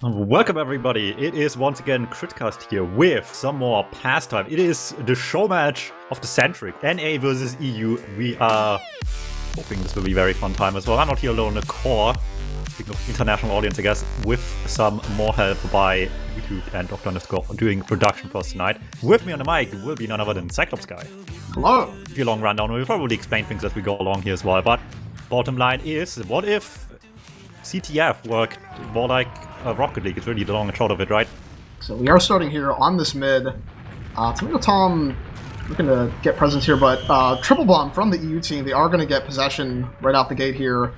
Welcome everybody, it is once again KritzKast here with some more pastime. It is the show match of the century, NA versus EU. We are hoping this will be a very fun time as well. I'm not here alone, a core, speaking of international audience I guess, with some more help by Wiethoofd and Dr. doing production for us tonight. With me on the mic will be none other than cyclopsguy. Hello! If you long rundown, we'll probably explain things as we go along here as well, but bottom line is, what if CTF worked more like a Rocket League? It's really the long and short of it, right? So we are starting here on this mid. Tom looking to get presence here, but triple bomb from the EU team. They are going to get possession right out the gate here.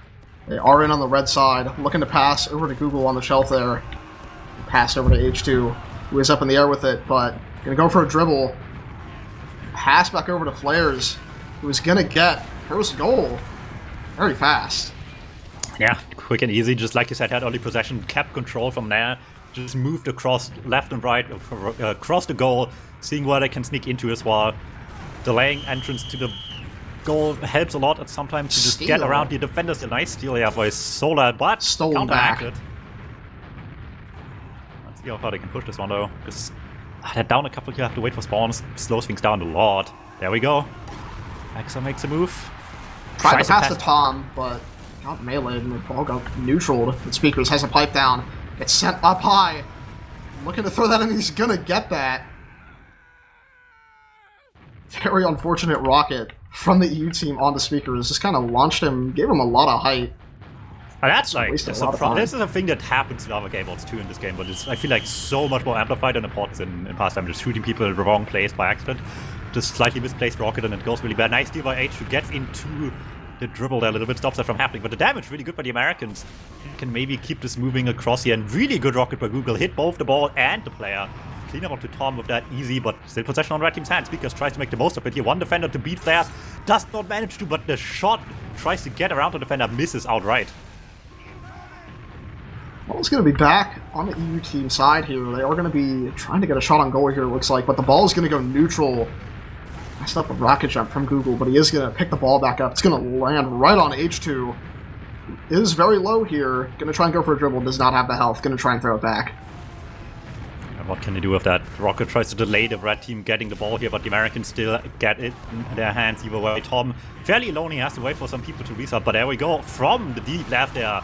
They are in on the red side, looking to pass over to Google on the shelf there. Pass over to H2, who is up in the air with it, but going to go for a dribble. Pass back over to Flares, who is going to get first goal very fast. Yeah, quick and easy, just like you said, had early possession, kept control from there, just moved across left and right, across the goal, seeing where they can sneak into as well. Delaying entrance to the goal helps a lot sometimes to just get around the defenders. A nice steal here by Solar, but counteracted. Let's see how far they can push this one though, because they're down a couple here, have to wait for spawns, slows things down a lot. There we go. Agro makes a move. Tried to pass to Tom, but got meleeed and the ball got neutraled. The Speakers has a pipe down. It's sent up high. Looking to throw that in, he's gonna get that. Very unfortunate rocket from the EU team on the Speakers. Just kind of launched him, gave him a lot of height. And that's like, this is a thing that happens in other game modes too in this game, but it's, I feel like, so much more amplified and important in pastime. Just shooting people in the wrong place by accident. Just slightly misplaced rocket and it goes really bad. Nice deal by H, who gets into the dribble there a little bit, stops that from happening, but the damage really good by the Americans. Can maybe keep this moving across here, and really good rocket by Google, hit both the ball and the player. Clean up to Tom with that easy, but still possession on red team's hands. Speakers tries to make the most of it here. One defender to beat Flares, does not manage to, but the shot tries to get around the defender, misses outright. Ball's going to be back on the EU team side here. They are going to be trying to get a shot on goal here, it looks like, but the ball is going to go neutral. Messed up a rocket jump from Google, but he is going to pick the ball back up. It's going to land right on H2. He is very low here. Going to try and go for a dribble. Does not have the health. Going to try and throw it back. And what can he do with that? Rocket tries to delay the red team getting the ball here, but the Americans still get it in their hands either way. Tom fairly alone. He has to wait for some people to reset, but there we go. From the deep left there.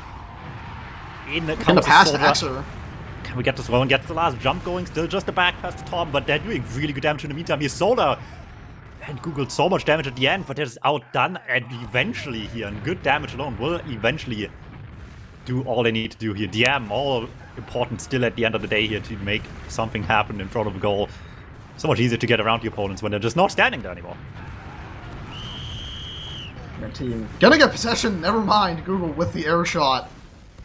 In the pass to Exer. Can we get this one? Get the last jump going. Still just a back pass to Tom, but they're doing really good damage in the meantime. Here's Solar. And Googled so much damage at the end, but it is outdone, and eventually here, and good damage alone will eventually do all they need to do here. DM, all important still at the end of the day here to make something happen in front of a goal. So much easier to get around the opponents when they're just not standing there anymore. Their team gonna get possession, never mind. Google with the air shot,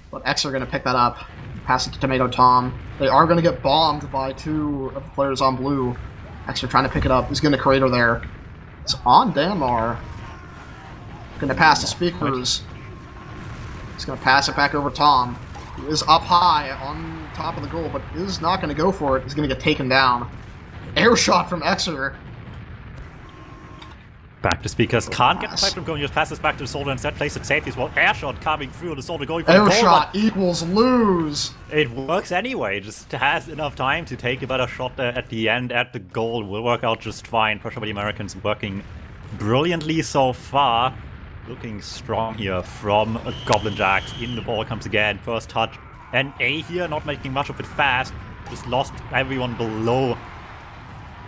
but X are gonna pick that up. Pass it to Tomato Tom. They are gonna get bombed by two of the players on blue. Extra trying to pick it up. He's going to crater there. It's on Danmar. Going to pass to Speakers. He's going to pass it back over Tom. He is up high on top of the goal, but is not going to go for it. He's going to get taken down. Air shot from Exeter. Back to Speakers. Can't get the pipe from going. Just passes back to the Soldier instead. Plays it safe as well. Air shot coming through. The Soldier going for air the goal. Air shot equals lose. It works anyway. Just has enough time to take a better shot there at the end. At the goal will work out just fine. Pressure by the Americans working brilliantly so far. Looking strong here from Goblin Jacks. In the ball comes again. First touch. And A here not making much of it fast. Just lost everyone below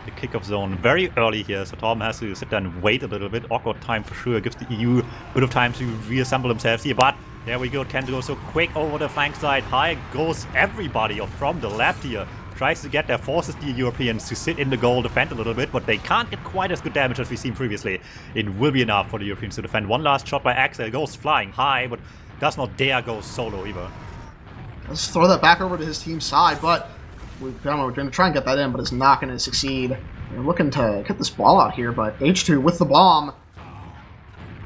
the kickoff zone very early here, so Tom has to sit there and wait a little bit. Awkward time for sure, gives the EU a bit of time to reassemble themselves here, but there we go. Can go so quick over the flank side. High goes everybody from the left here. Tries to get there, forces the Europeans to sit in the goal, defend a little bit, but they can't get quite as good damage as we've seen previously. It will be enough for the Europeans to defend. One last shot by Axel, goes flying high, but does not dare go solo either. Let's throw that back over to his team's side, but we're going to try and get that in, but it's not going to succeed. They're looking to get this ball out here, but H2 with the bomb.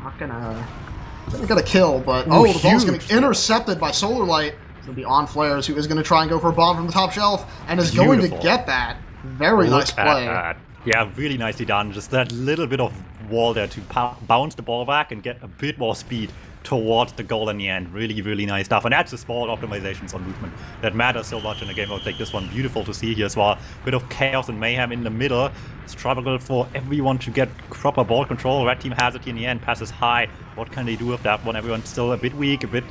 Not going to get a kill, but the ball's going to be intercepted by Solar Light. It's going to be on Flares, who is going to try and go for a bomb from the top shelf, and is going to get that. Very nice play. Yeah, really nicely done. Just that little bit of wall there to bounce the ball back and get a bit more speed towards the goal in the end. Really, really nice stuff. And that's the small optimizations on movement that matter so much in a game mode like this one. Beautiful to see here as well. Bit of chaos and mayhem in the middle. Struggle for everyone to get proper ball control. Red team has it here in the end. Passes high. What can they do with that one? Everyone's still a bit weak, a bit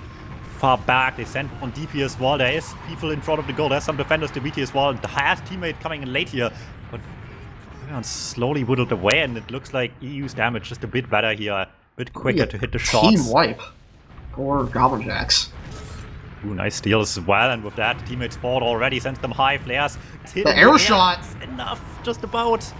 far back. They send on DP as well. There is people in front of the goal. There's some defenders to BT as well. The highest teammate coming in late here. But everyone's slowly whittled away, and it looks like EU's damage just a bit better here. A bit quicker to hit the shots. Team wipe for Goblin Jacks. Ooh, nice steal as well, and with that, teammates fought already, sends them high flares. It's hit the air shot! Enough, just about.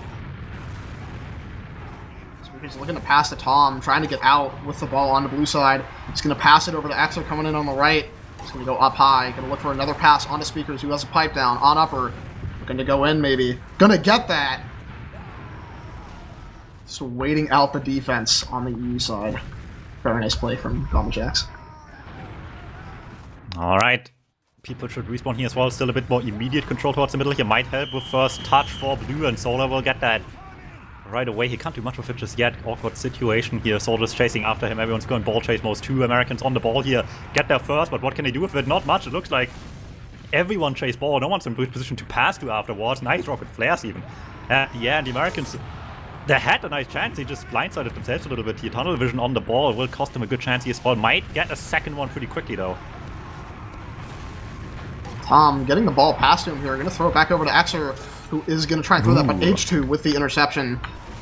He's looking to pass to Tom, trying to get out with the ball on the blue side. He's going to pass it over to Exo coming in on the right. He's going to go up high. Going to look for another pass onto Speakers, who has a pipe down on upper. Looking to go in, maybe. Going to get that. Just waiting out the defense on the EU side. Very nice play from Goblin Jacks. Alright. People should respawn here as well. Still a bit more immediate control towards the middle here. Might help with first touch for Blue, and Solar will get that right away. He can't do much of it just yet. Awkward situation here. Soldier's chasing after him. Everyone's going ball chase. Most 2 Americans on the ball here. Get there first, but what can they do with it? Not much. It looks like everyone chase ball. No one's in good position to pass to afterwards. Nice rocket flares even. At the end, the Americans, they had a nice chance. They just blindsided themselves a little bit here. Tunnel vision on the ball will cost them a good chance here as well. Might get a second one pretty quickly though. Tom getting the ball past him here. Going to throw it back over to Exer, who is going to try and throw that, but H2 with the interception.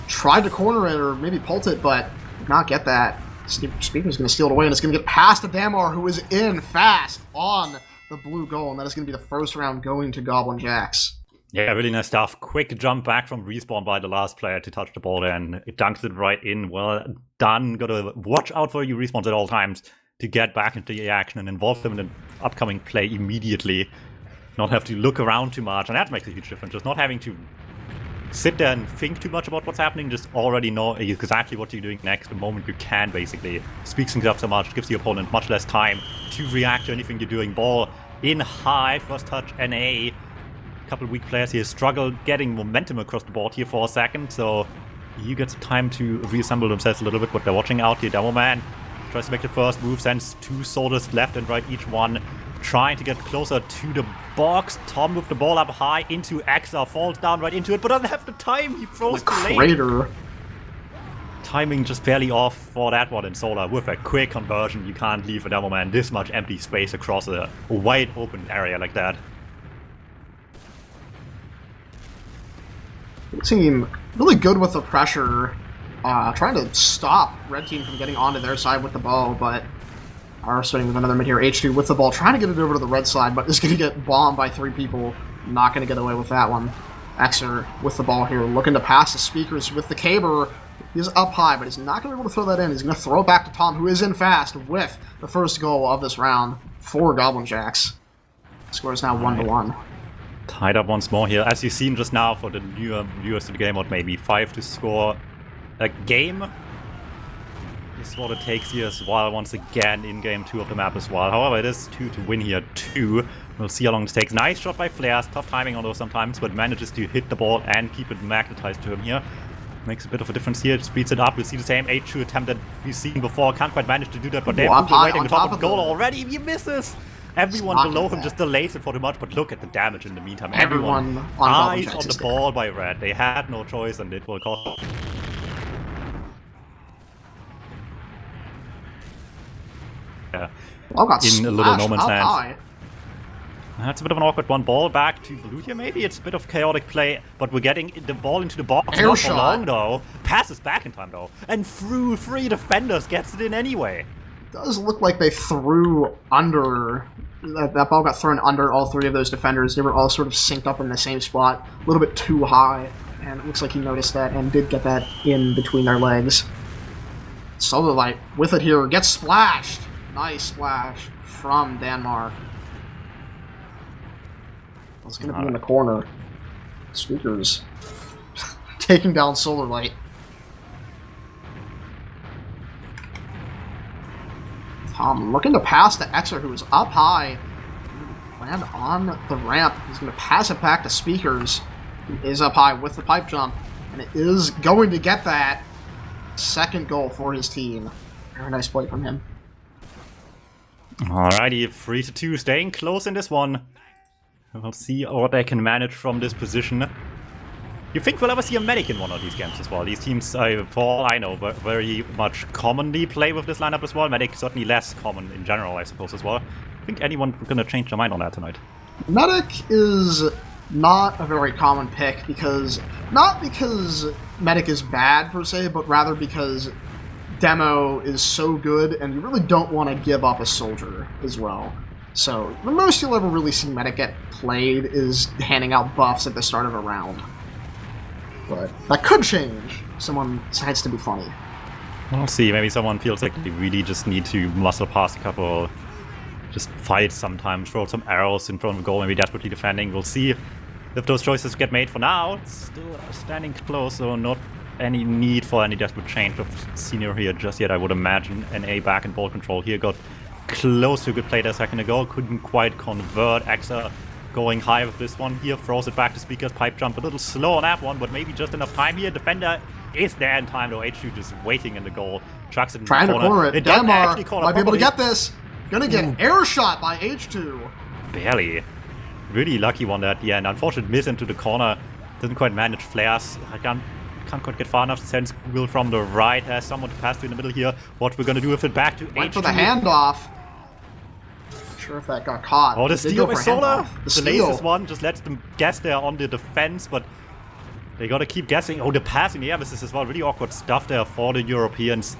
Tried to corner it or maybe pult it, but did not get that. Speaker's going to steal it away, and it's going to get past to Damar, who is in fast on the blue goal, and that is going to be the first round going to Goblin Jacks. Yeah, really nice stuff. Quick jump back from respawn by the last player to touch the ball there, and it dunks it right in. Well done. Got to watch out for your respawns at all times to get back into the action and involve them in the upcoming play immediately. Not have to look around too much, and that makes a huge difference. Just not having to sit there and think too much about what's happening, just already know exactly what you're doing next the moment you can, basically. Speaks things up so much, gives the opponent much less time to react to anything you're doing. Ball in high, first touch NA. A couple of weak players here struggled getting momentum across the board here for a second, so you get some time to reassemble themselves a little bit, but they're watching out here. Demoman tries to make the first move, sends 2 soldiers left and right each one, trying to get closer to the box. Tom with the ball up high into Exa, falls down right into it, but doesn't have the time. He throws too late. Crater. Timing just barely off for that one in Solar. With a quick conversion, you can't leave a Demoman this much empty space across a wide open area like that. Team really good with the pressure, trying to stop Red Team from getting onto their side with the ball, but are starting with another mid here. H2 with the ball, trying to get it over to the red side, but is going to get bombed by 3 people. Not going to get away with that one. Exer with the ball here, looking to pass the Speakers with the Caber. He's up high, but he's not going to be able to throw that in. He's going to throw it back to Tom, who is in fast with the first goal of this round for Goblin Jacks. Score is now 1-1. Tied up once more here. As you've seen just now for the newer viewers to the game mode, maybe 5 to score a game is what it takes here as well. Once again, in game 2 of the map as well. However, it is 2 to win here too. We'll see how long this takes. Nice shot by Flares. Tough timing on those sometimes, but manages to hit the ball and keep it magnetized to him here. Makes a bit of a difference here. It speeds it up. We see the same H2 attempt that we've seen before. Can't quite manage to do that, but they're waiting on top of the goal already. He misses. Everyone below him just delays it for too much, but look at the damage in the meantime. Everyone eyes on the ball by Red. They had no choice, and it will cost. Yeah. In a little no man's land. That's a bit of an awkward one. Ball back to Blue here, maybe? It's a bit of chaotic play, but we're getting the ball into the box. Not for long, though. Passes back in time, though. And through 3 defenders, gets it in anyway. Does look like they threw under. That ball got thrown under all 3 of those defenders. They were all sort of synced up in the same spot, a little bit too high, and it looks like he noticed that and did get that in between their legs. Solarlight with it here, gets splashed. Nice splash from Danmark. It's going to be in the corner. Speakers taking down Solarlight. Tom looking to pass to Exer, who is up high. Land on the ramp. He's going to pass it back to Speakers, who is up high with the pipe jump. And it is going to get that second goal for his team. Very nice play from him. Alrighty, 3-2, staying close in this one. We'll see what they can manage from this position. You think we'll ever see a medic in one of these games as well? These teams, for all I know, very much commonly play with this lineup as well. Medic certainly less common in general, I suppose, as well. I think anyone's gonna change their mind on that tonight. Medic is not a very common pick because, not because Medic is bad per se, but rather because Demo is so good and you really don't want to give up a soldier as well. So the most you'll ever really see Medic get played is handing out buffs at the start of a round. But that could change if someone decides to be funny. We'll see, maybe someone feels like they really just need to muscle past a couple, just fight sometimes, throw some arrows in front of the goal, maybe desperately defending. We'll see if those choices get made. For now, it's still standing close, so not any need for any desperate change of senior here just yet, I would imagine. NA back in ball control here, got close to a good play there a second ago, couldn't quite convert. Exa going high with this one here, throws it back to Speaker's pipe jump, a little slow on that one, but maybe just enough time here. Defender is there in time though, H2 just waiting in the goal, chucks it in trying the corner. To corner it. Denmark might be able to get this. Gonna get air shot by H2. Barely. Really lucky one there at the end. Unfortunate miss into the corner. Doesn't quite manage flares. I can't quite get far enough to send Google from the right. Has someone to pass to in the middle here. What we're gonna do with it, back to Went H2. for the handoff. Not sure if that got caught. Oh, the steal by Solar. The Delays one, just lets them guess there on the defense, but they gotta keep guessing. Oh, the pass in the air, this is as well really awkward stuff there for the Europeans.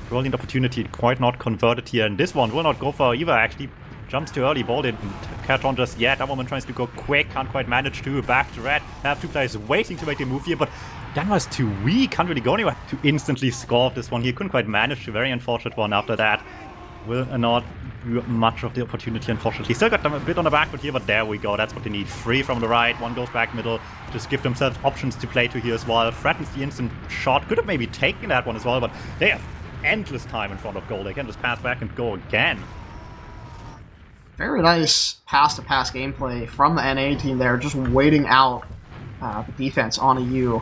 Brilliant opportunity, quite not converted here, and this one will not go for either, actually. Jumps too early, ball didn't catch on just yet. That woman tries to go quick, can't quite manage to. Back to red, have two players waiting to make the move here, but Denmark's too weak, can't really go anywhere to instantly score this one here. Couldn't quite manage to, very unfortunate one after that. Will not do much of the opportunity, unfortunately. Still got them a bit on the back foot here, but there we go. That's what they need. Three from the right, one goes back middle. Just give themselves options to play to here as well. Threatens the instant shot. Could have maybe taken that one as well, but they have endless time in front of goal. They can just pass back and go again. Very nice pass-to-pass gameplay from the NA team there, just waiting out the defense on EU.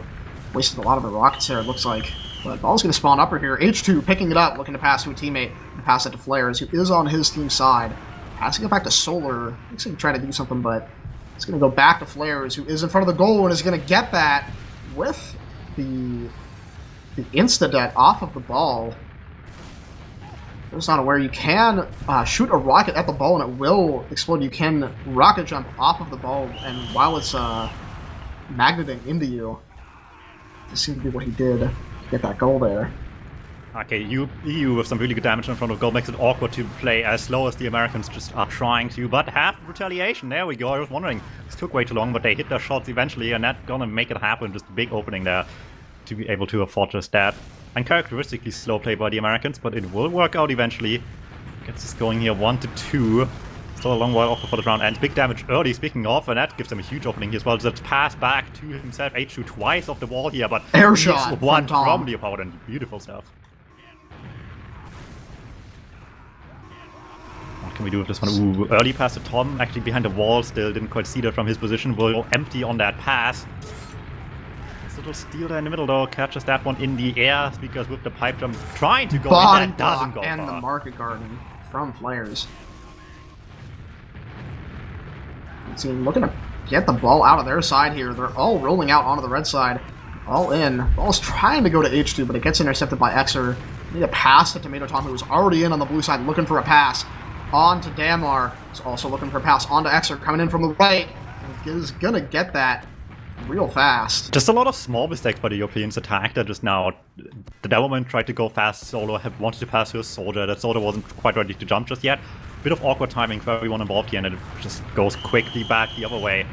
Wasted a lot of the rockets there, it looks like. But ball's going to spawn upper here. H2 picking it up, looking to pass to a teammate, and pass it to Flares, who is on his team's side. Passing it back to Solar. Looks like he's trying to do something, but it's going to go back to Flares, who is in front of the goal and is going to get that with the insta-det off of the ball. I was not aware you can shoot a rocket at the ball and it will explode. You can rocket jump off of the ball, and while it's magneting into you, this seems to be what he did to get that goal there. Okay, EU with some really good damage in front of goal makes it awkward to play as slow as the Americans just are trying to, but have retaliation. There we go. I was wondering, this took way too long, but they hit their shots eventually, and that's gonna make it happen. Just a big opening there to be able to afford just that. Uncharacteristically slow play by the Americans, but it will work out eventually. Gets us going here 1-2. Still a long while off before the round ends. Big damage early, speaking of, and that gives them a huge opening here as well. Just pass back to himself. H2 twice off the wall here, but air shot one from the opponent. Beautiful stuff. What can we do with this one? Ooh, early pass to Tom, actually behind the wall still. Didn't quite see that from his position. Will go empty on that pass. Little steal there in the middle though, catches that one in the air. Speakers with the pipe jump, trying to go in, that doesn't go and far. The market garden from Flares. See, looking to get the ball out of their side here. They're all rolling out onto the red side. All in. Ball's trying to go to H2, but it gets intercepted by Xer. Need a pass to DuMmTm, who's already in on the blue side, looking for a pass. On to Damar, who's also looking for a pass. On to Xer, coming in from the right. And is gonna get that real fast. Just a lot of small mistakes by the Europeans attack there just now. The Devilman tried to go fast solo, wanted to pass to a soldier. That soldier wasn't quite ready to jump just yet. Bit of awkward timing for everyone involved here, and it just goes quickly back the other way.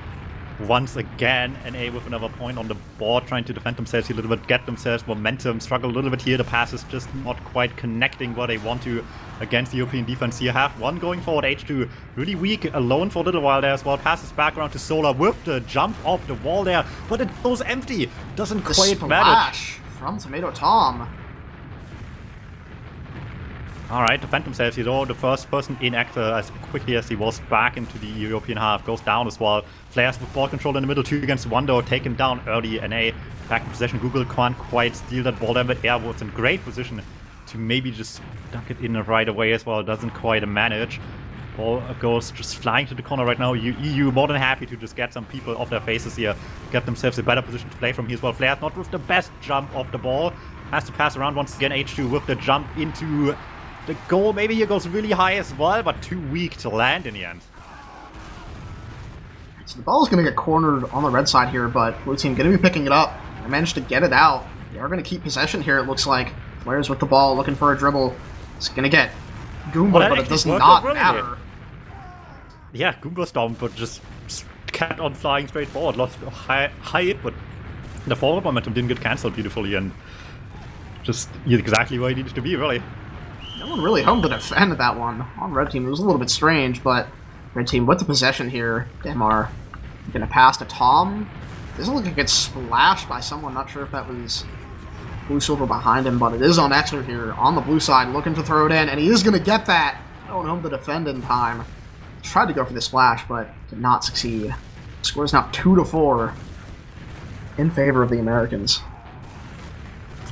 Once again, NA with another point on the board, trying to defend themselves here a little bit, get themselves momentum, struggle a little bit here. The pass is just not quite connecting where they want to against the European defense here. Have one going forward, H2 really weak, alone for a little while there as well. Passes back around to Solar with the jump off the wall there, but it goes empty. Doesn't quite manage. From DuMmTm. Alright, defend themselves here though. The first person in actor as quickly as he was back into the European half goes down as well. Flares with ball control in the middle, 2 against 1 though, taken down early. NA back in possession. Google can't quite steal that ball there, but Air was in great position to maybe just dunk it in right away as well. Doesn't quite manage. Ball goes just flying to the corner right now. EU more than happy to just get some people off their faces here, get themselves a better position to play from here as well. Flair's not with the best jump off the ball. Has to pass around once again. H2 with the jump into the goal. Maybe he goes really high as well, but too weak to land in the end. So the ball is going to get cornered on the red side here, but blue team going to be picking it up. They managed to get it out. They are going to keep possession here, it looks like. Flair's with the ball, looking for a dribble. It's going to get Goomba, but it does not matter. Yeah, Goomba stomped, but just kept on flying straight forward. Lost high hit, but the forward momentum didn't get cancelled beautifully, and just exactly where he needed to be, really. No one really home to defend that one on red team. It was a little bit strange, but red team with the possession here. Demar going to pass to Tom. Doesn't look like it gets splashed by someone. Not sure if that was blue silver behind him, but it is on Exer here on the blue side, looking to throw it in, and he is going to get that. Going home to defend in time. Tried to go for the splash, but did not succeed. Score is now 2-4 in favor of the Americans.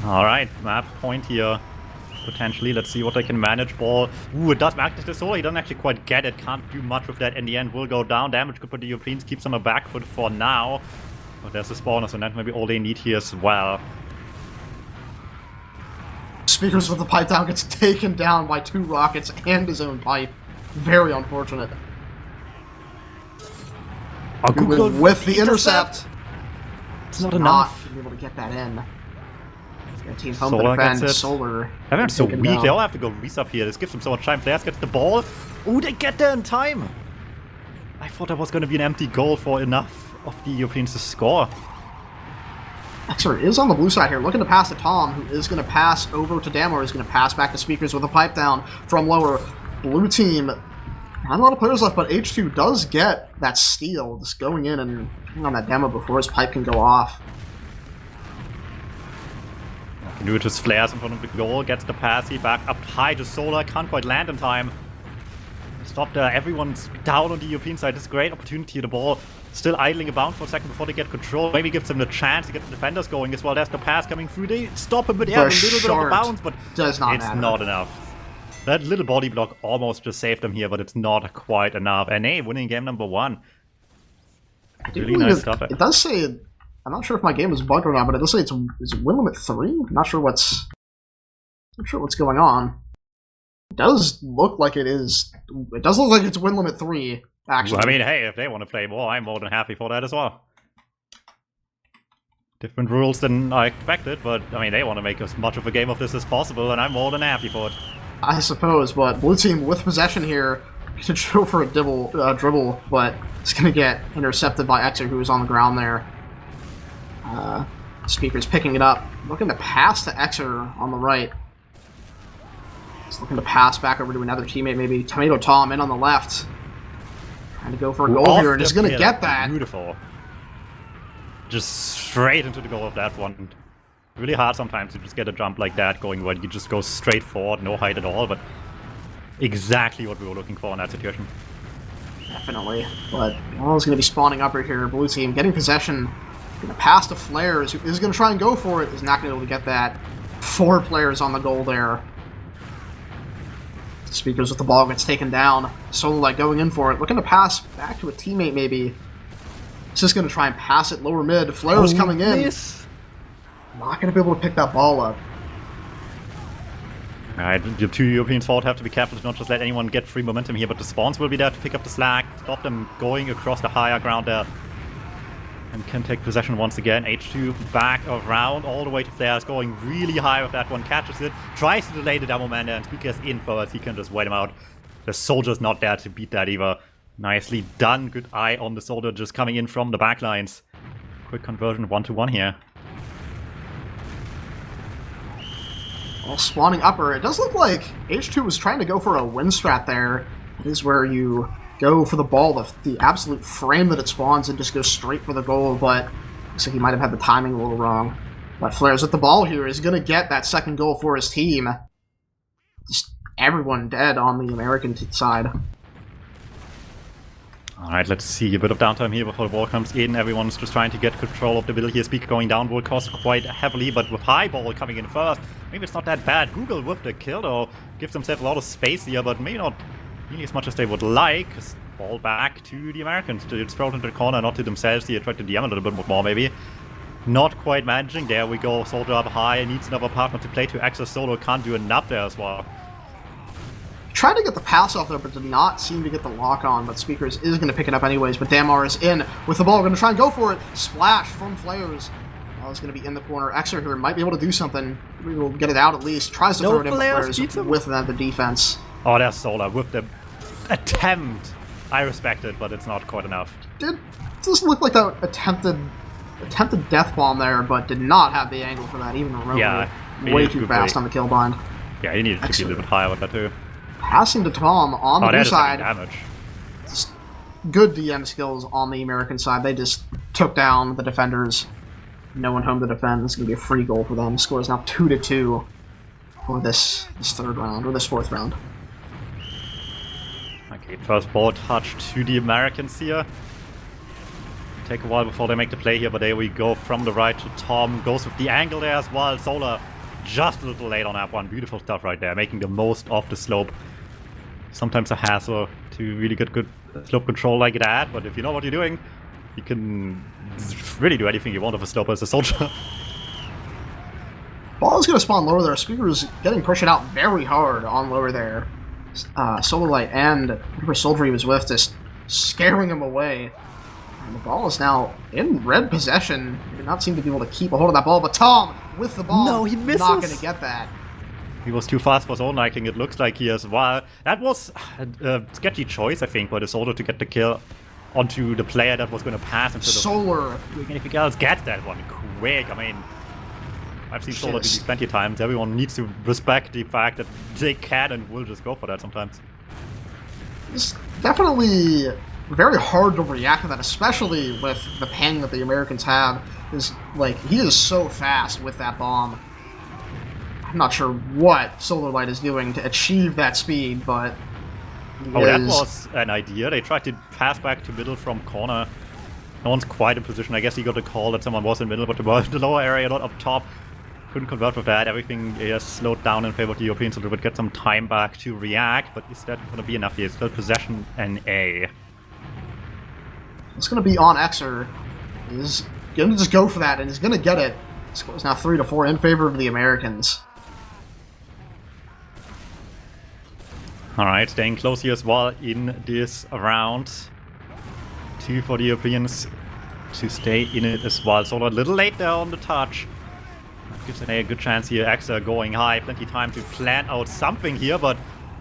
All right, map point here. Potentially, let's see what they can manage. Ball. Ooh, it does match the solo. He doesn't actually quite get it. Can't do much with that in the end. Will go down. Damage good for the Europeans. Keeps them a back foot for now. But there's a spawner, so that's maybe all they need here as well. Speakers with the pipe down gets taken down by 2 rockets and his own pipe. Very unfortunate. Google with the intercept. It's not enough. Not able to get that in. Team home to defend. Solar. They're so weak. Down. They all have to go resub here. This gives them so much time. Flares gets the ball. Ooh, they get there in time. I thought that was going to be an empty goal for enough of the Europeans to score. Exer is on the blue side here, looking to pass to Tom, who is going to pass over to Damor, who's going to pass back to Speakers with a pipe down from lower. Blue team, not a lot of players left, but H2 does get that steal, just going in and hitting on that demo before his pipe can go off. Do it just flares in front of the goal, gets the pass, he back up high to Solar, can't quite land in time. Stopped there, everyone's down on the European side. This is a great opportunity. The ball still idling about for a second before they get control. Maybe gives them the chance to get the defenders going as well. There's the pass coming through. They stop him with a little bit of a bounce, but it's not enough. That little body block almost just saved them here, but it's not quite enough. And hey, winning game number 1. Really nice stuff. It does say, I'm not sure if my game is bugged or not, but it does say it's win limit 3. I'm not sure what's going on. It does look like it is. It does look like it's win limit 3. Actually, well, I mean, hey, if they want to play more, I'm more than happy for that as well. Different rules than I expected, but I mean, they want to make as much of a game of this as possible, and I'm more than happy for it. I suppose, but blue team with possession here to show for a dribble, but it's going to get intercepted by Exer, who is on the ground there. Speaker's picking it up, looking to pass to Exer on the right. He's looking to pass back over to another teammate, maybe Tomato Tom in on the left. Trying to go for a goal here, and he's going to get that. Beautiful. Just straight into the goal of that one. Really hard sometimes to just get a jump like that going where you just go straight forward, no height at all, but exactly what we were looking for in that situation. Definitely, but Ball's going to be spawning up right here. Blue team getting possession. Going to pass to Flares, who is going to try and go for it. Is not going to be able to get that. 4 players on the goal there. Speakers with the ball gets taken down. Solo going in for it. Looking to pass back to a teammate maybe. He's just going to try and pass it lower mid. Flares coming in. Miss. Not going to be able to pick that ball up. Alright, the 2 Europeans forward have to be careful to not just let anyone get free momentum here, but the spawns will be there to pick up the slack, stop them going across the higher ground there. And can take possession once again. H2 back around all the way to Flares, going really high with that one, catches it, tries to delay the demo man there, and Speaker's in first. He can just wait him out. The soldier's not there to beat that either. Nicely done. Good eye on the soldier just coming in from the backlines. Quick conversion 1-1 here. Well, spawning upper, it does look like H2 was trying to go for a win strat there. It is where you go for the ball, the absolute frame that it spawns, and just go straight for the goal, but looks like he might have had the timing a little wrong. But Flares with the ball here is going to get that second goal for his team. Just everyone dead on the American side. Alright, let's see. A bit of downtime here before the ball comes in. Everyone's just trying to get control of the middle here. Speaker going down will cost quite heavily, but with high ball coming in first, maybe it's not that bad. Google with the kill, though, gives themselves a lot of space here, but maybe not nearly as much as they would like. Ball back to the Americans. It's thrown into the corner, not to themselves here. Try to DM a little bit more, maybe. Not quite managing. There we go. Soldier up high. Needs another partner to play to access solo. Can't do enough there as well. Tried to get the pass off there, but did not seem to get the lock on. But Speakers is going to pick it up anyways. But Damar is in with the ball. Going to try and go for it. Splash from Flares. Ball is going to be in the corner. Exer here might be able to do something. We will get it out at least. Tries to throw it in Flares with the defense. Oh, there's Solar with the attempt. I respect it, but it's not quite enough. Doesn't look like that attempted death bomb there, but did not have the angle for that even remotely. Yeah, way too fast on the kill bind. Yeah, he needed to be a little bit higher with that too. Passing to Tom on the blue side. Damage. Just good DM skills on the American side. They just took down the defenders. No one home to defend. It's going to be a free goal for them. Score is now 2-2 for this third round, or this fourth round. Okay, first ball touch to the Americans here. Take a while before they make the play here, but there we go from the right to Tom. Goes with the angle there as well. Solar just a little late on that one. Beautiful stuff right there, making the most of the slope. Sometimes a hassle to really get good slope control like that, but if you know what you're doing, you can really do anything you want with a slope as a soldier. Ball is going to spawn lower there. Speaker is getting pushed out very hard on lower there. Solar Light and whoever soldier he was with just scaring him away. And the ball is now in red possession. He did not seem to be able to keep a hold of that ball, but Tom with the ball. No, he misses. Not going to get that. He was too fast for his own liking, it looks like here as well. That was a sketchy choice, I think, by the soldier to get the kill onto the player that was going to pass instead of Solar doing anything else. Get that one quick. I mean, I've seen Solar do these plenty of times. Everyone needs to respect the fact that they can and will just go for that sometimes. It's definitely very hard to react to that, especially with the ping that the Americans have. Is like, he is so fast with that bomb. I'm not sure what Solar Light is doing to achieve that speed, but that was an idea. They tried to pass back to middle from corner. No one's quite in position. I guess he got a call that someone was in middle, but the lower area, not up top. Couldn't convert with that. Everything is slowed down in favor of the Europeans, so they would get some time back to react. But is that going to be enough here? Still possession and A. It's going to be on Exer. He's going to just go for that, and he's going to get it. Score is now 3-4 in favor of the Americans. Alright, staying close here as well in this round. 2 for the Europeans to stay in it as well. So a little late there on the touch. That gives an A a good chance here. Axa going high, plenty of time to plan out something here, but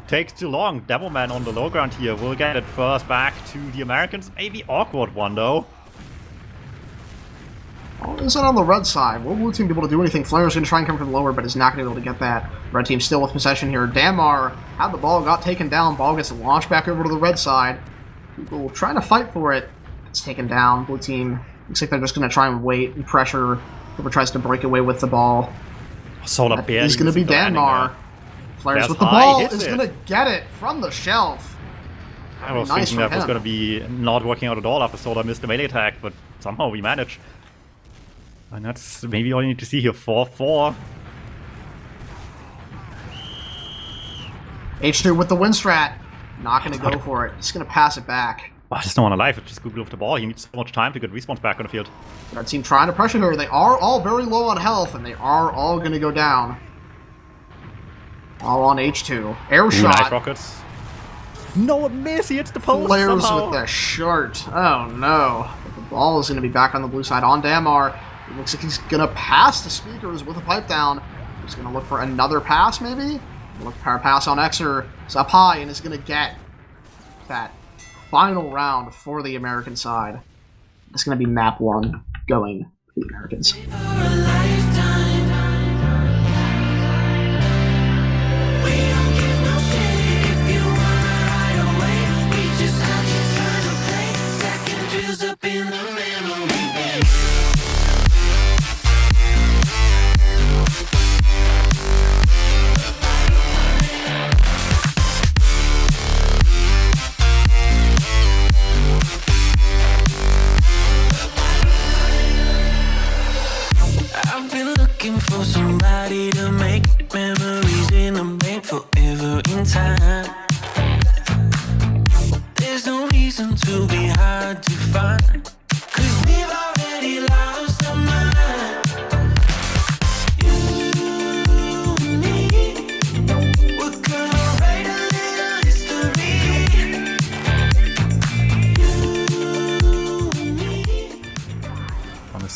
takes too long. Devilman on the low ground here will get it first back to the Americans. Maybe awkward one though. Oh, is it on the red side? Will blue team be able to do anything? Flare's going to try and come from the lower, but is not going to be able to get that. Red team still with possession here. Damar had the ball, got taken down. Ball gets launched back over to the red side. People trying to fight for it. It's taken down. Blue team looks like they're just going to try and wait and pressure. Whoever tries to break away with the ball. Solar barely is going to be Damar. Flares with the ball is going to get it from the shelf. I was thinking that was going to be not working out at all after Solar missed the melee attack, but somehow we managed. And that's maybe all you need to see here. 4-4. H2 with the win strat. Not going to go for it. Just going to pass it back. I just don't want to life. It's just Google off the ball. He needs so much time to get respawns back on the field. Red team trying to pressure her. They are all very low on health, and they are all going to go down. All on H2. Air shot. Nice rockets. No, miss. He hits the post. Flares somehow. with the shirt. Oh no. But the ball is going to be back on the blue side on Damar. It looks like he's going to pass the Speakers with a pipe down. He's going to look for another pass, maybe? Look for a pass on Exer. It's up high and is going to get that final round for the American side. It's going to be map 1 going for the Americans.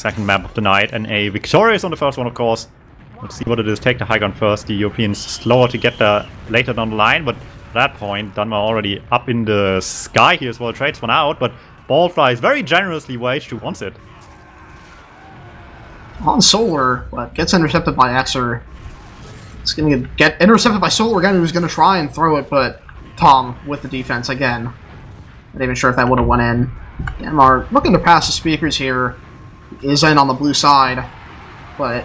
second map of the night, and a victorious on the first one, of course. Let's see what it is. Take the high ground first. The Europeans slower to get there later down the line, but at that point, DuMmTm already up in the sky here as well. Trades one out, but ball flies very generously where H2 wants it. On Solar, but gets intercepted by Xer. It's going to get intercepted by Solar again, who's going to try and throw it, but Tom with the defense again. Not even sure if that would have went in. Denmark looking to pass the speakers here. Is in on the blue side, but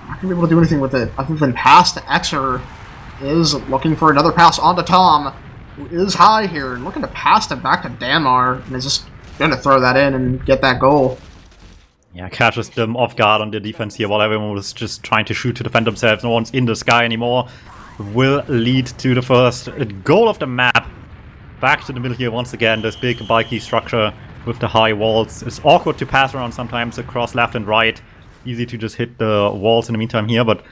not going to be able to do anything with it other than pass to Xer. Is looking for another pass onto Tom, who is high here, and looking to pass it back to Danmar, and is just going to throw that in and get that goal. Yeah, catches them off guard on the defense here while everyone was just trying to shoot to defend themselves. No one's in the sky anymore. Will lead to the first goal of the map. Back to the middle here once again. This big bulky structure with the high walls. It's awkward to pass around sometimes across left and right. Easy to just hit the walls in the meantime here, but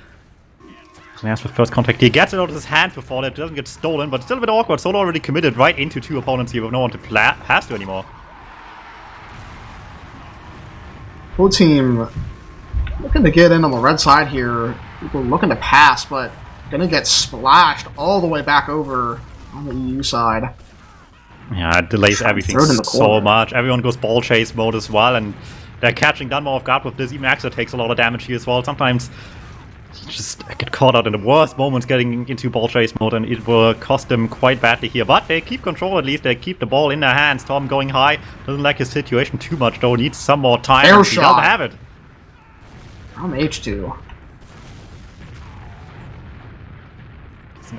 there's the first contact. He gets it out of his hands before that. Doesn't get stolen, but still a bit awkward. Solo already committed right into two opponents here with no one to pass to anymore. Full team looking to get in on the red side here. People looking to pass, but gonna get splashed all the way back over on the EU side. Yeah, it delays everything so much. Everyone goes ball chase mode as well, and they're catching DuMmTm off guard with this. Even Axel takes a lot of damage here as well. Sometimes you just get caught out in the worst moments getting into ball chase mode, and it will cost them quite badly here. But they keep control at least. They keep the ball in their hands. Tom going high. Doesn't like his situation too much though. Needs some more time. Air He shot. doesn't have it. I'm H2.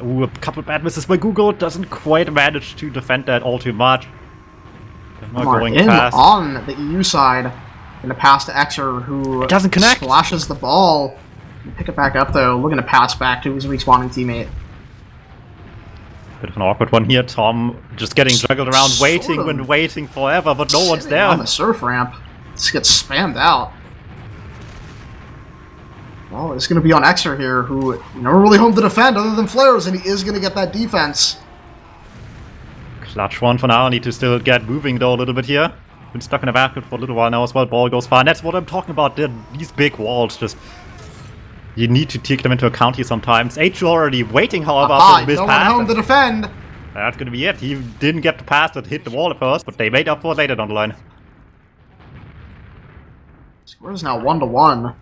Ooh, a couple bad misses by Google. Doesn't quite manage to defend that all too much. They're not going fast. On the EU side, and a pass to Xer, who It doesn't connect. Splashes the ball. Pick it back up though, looking to pass back to his respawning teammate. Bit of an awkward one here. Tom just getting juggled around, waiting forever, but no one's there. On the surf ramp, just gets spammed out. Well, it's going to be on Xer here, who never really home to defend other than flares, and he is going to get that defense. Clutch one for now. Need to still get moving though a little bit here. Been stuck in the basket for a little while now as well. Ball goes far, and that's what I'm talking about. These big walls, just you need to take them into account here sometimes. H2 already waiting, however, after the missed pass. Home to defend. That's going to be it. He didn't get the pass that hit the wall at first, but they made up for it later down the line. Score is now 1-1.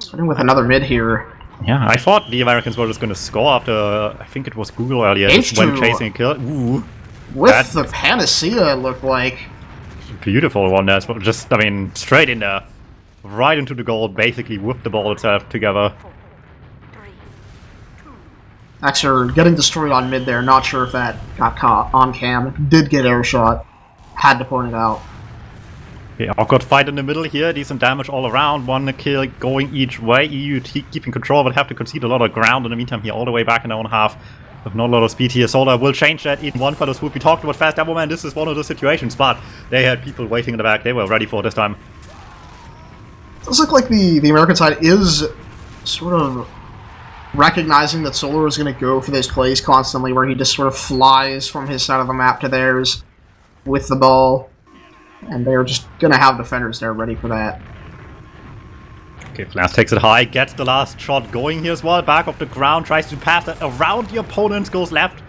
Starting with another mid here. Yeah, I thought the Americans were just going to score after, I think it was Google earlier, just went chasing a kill. Ooh. With the Panacea, it looked like. Beautiful one there. Just, I mean, straight in there. Right into the goal, basically with the ball itself together. Xer getting destroyed on mid there. Not sure if that got caught on cam. Did get air shot. Had to point it out. Yeah, awkward fight in the middle here. Decent damage all around. One kill going each way. EU keeping control, but have to concede a lot of ground in the meantime here, all the way back in their own half. With not a lot of speed here. Solar will change that in one fell swoop. We talked about fast demo man. This is one of those situations, but they had people waiting in the back. They were ready for it this time. It does look like the American side is sort of recognizing that Solar is going to go for those plays constantly, where he just sort of flies from his side of the map to theirs with the ball. And they're just going to have defenders there ready for that. Okay, Flash takes it high, gets the last shot going here as well. Back off the ground, tries to pass that around the opponent, goes left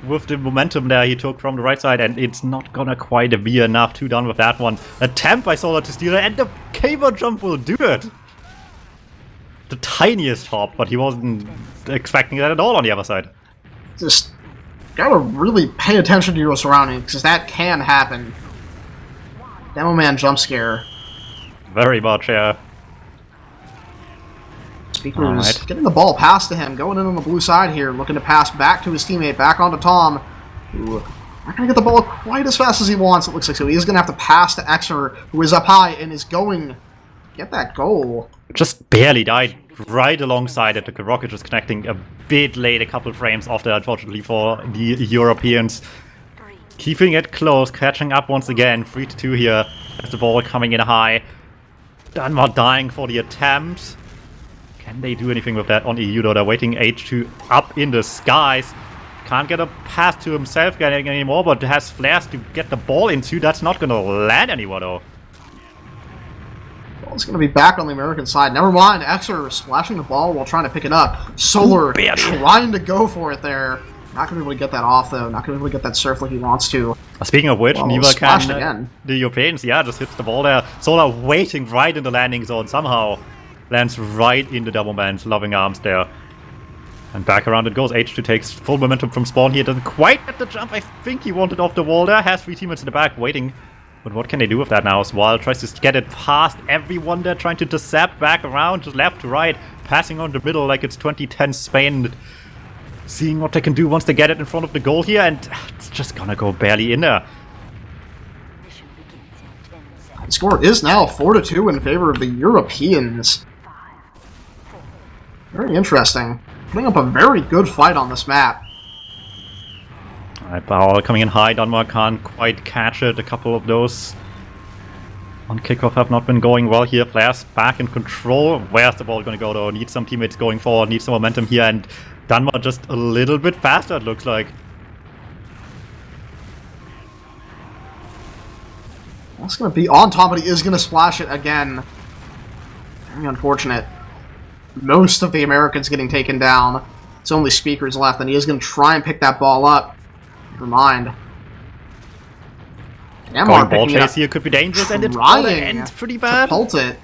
with the momentum there he took from the right side, and it's not gonna quite be enough. Two down with that one. Attempt by Solar to steal it, and the caber jump will do it. The tiniest hop, but he wasn't expecting that at all on the other side. Just gotta really pay attention to your surroundings, because that can happen. Demo man jump scare. Very much, yeah. Speakers getting the ball past to him, going in on the blue side here, looking to pass back to his teammate, back onto Tom, who not going to get the ball quite as fast as he wants, it looks like, so he is going to have to pass to Xer, who is up high and is going to get that goal. Just barely died right alongside it. The rocket just connecting a bit late, a couple frames after, unfortunately, for the Europeans. Keeping it close, catching up once again, 3-2 here, as the ball coming in high. DuMmTm dying for the attempt. Can they do anything with that on EU though? They're waiting H2 up in the skies. Can't get a pass to himself getting anymore, but has flares to get the ball into. That's not gonna land anywhere though. It's going to be back on the American side. Never mind. Exer splashing the ball while trying to pick it up. Solar trying to go for it there. Not going to be able to get that off, though. Not going to be able to get that surf like he wants to. Speaking of which, Niva can... again. The Europeans, yeah, just hits the ball there. Solar waiting right in the landing zone somehow. Lands right in the DuMmTm's loving arms there. And back around it goes. H2 takes full momentum from spawn here. Doesn't quite get the jump. I think he wanted off the wall there. Has 3 teammates in the back waiting. But what can they do with that now as well? Tries to get it past everyone there, trying to intercept back around, just left to right, passing on the middle like it's 2010 Spain. Seeing what they can do once they get it in front of the goal here, and it's just gonna go barely in there. The score is now 4-2 in favor of the Europeans. Very interesting. Putting up a very good fight on this map. Alright, Bauer coming in high. Denmark can't quite catch it. A couple of those on kickoff have not been going well here. Flares back in control. Where's the ball going to go though? Needs some teammates going forward. Needs some momentum here. And Denmark just a little bit faster, it looks like. That's going to be on top, but he is going to splash it again. Very unfortunate. Most of the Americans getting taken down. It's only Speakers left, and he is going to try and pick that ball up. Never mind. Going ball chase here could be dangerous, and it's going to end pretty bad. Pult it.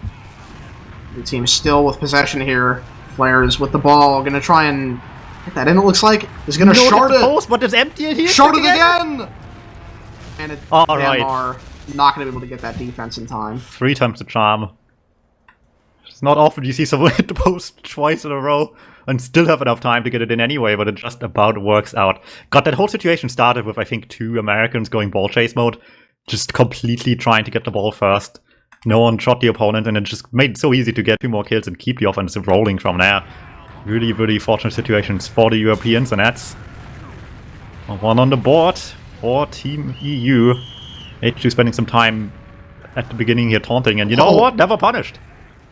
The team still with possession here. Flares with the ball, going to try and get that in. It looks like he's going to shard it. Post, but it's empty here. Shard it again. And it, all right. Not going to be able to get that defense in time. 3 times the charm. It's not often you see someone hit the post twice in a row and still have enough time to get it in anyway, but it just about works out. God, that whole situation started with, I think, 2 Americans going ball chase mode, just completely trying to get the ball first. No one shot the opponent, and it just made it so easy to get 2 more kills and keep the offensive rolling from there. Really, really fortunate situations for the Europeans, and that's 1 on the board for Team EU. H2 spending some time at the beginning here taunting, and you know what? Never punished.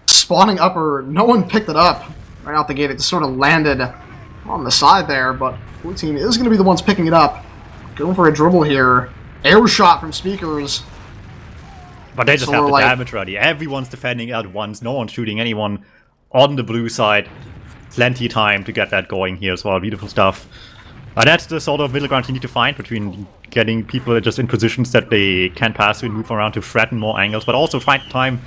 Spawning upper, no one picked it up right out the gate. It just sort of landed on the side there, but blue team is going to be the ones picking it up. Going for a dribble here. Air shot from Speakers. But they just have the damage ready. Everyone's defending at once. No one's shooting anyone on the blue side. Plenty time to get that going here as well. Beautiful stuff. That's the sort of middle ground you need to find between getting people just in positions that they can pass to and move around to threaten more angles, but also find time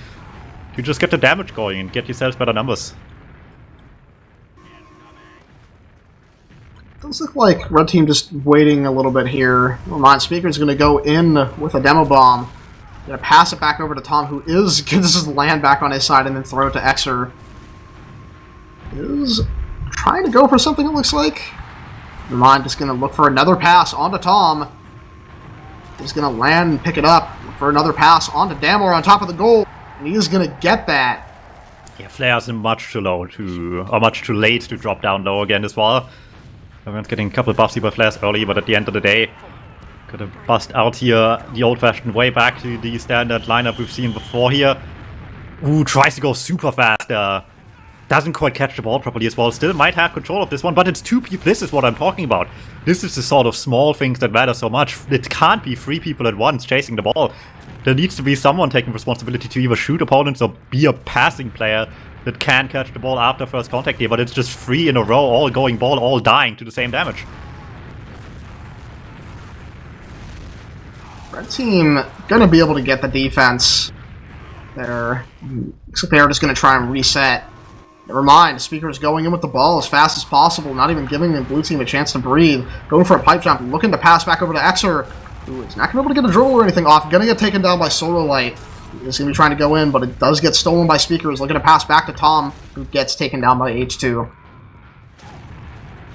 to just get the damage going and get yourselves better numbers. Does look like red team just waiting a little bit here. Well, not Speaker's going to go in with a demo bomb. Going to pass it back over to Tom, who is going to just land back on his side and then throw it to Exer. Is trying to go for something, it looks like. Mind just going to look for another pass onto Tom. He's going to land and pick it up for another pass onto Damor on top of the goal. And he is going to get that. Yeah, Flares much too low or much too late to drop down low again as well. Everyone's getting a couple of buffs here by Flares early, but at the end of the day, gotta bust out here the old-fashioned way back to the standard lineup we've seen before here. Ooh, tries to go super fast. Doesn't quite catch the ball properly as well. Still might have control of this one, but it's 2 people. This is what I'm talking about. This is the sort of small things that matter so much. It can't be 3 people at once chasing the ball. There needs to be someone taking responsibility to either shoot opponents or be a passing player that can catch the ball after first contact here, but it's just 3 in a row, all going ball, all dying to the same damage. Red team gonna be able to get the defense there. Looks like they're just gonna try and reset. Never mind, Speaker's going in with the ball as fast as possible, not even giving the blue team a chance to breathe. Going for a pipe jump, looking to pass back over to Exer, who is not going to be able to get a dribble or anything off. Going to get taken down by Solar Light. He's going to be trying to go in, but it does get stolen by Speakers. Looking to pass back to Tom, who gets taken down by H2.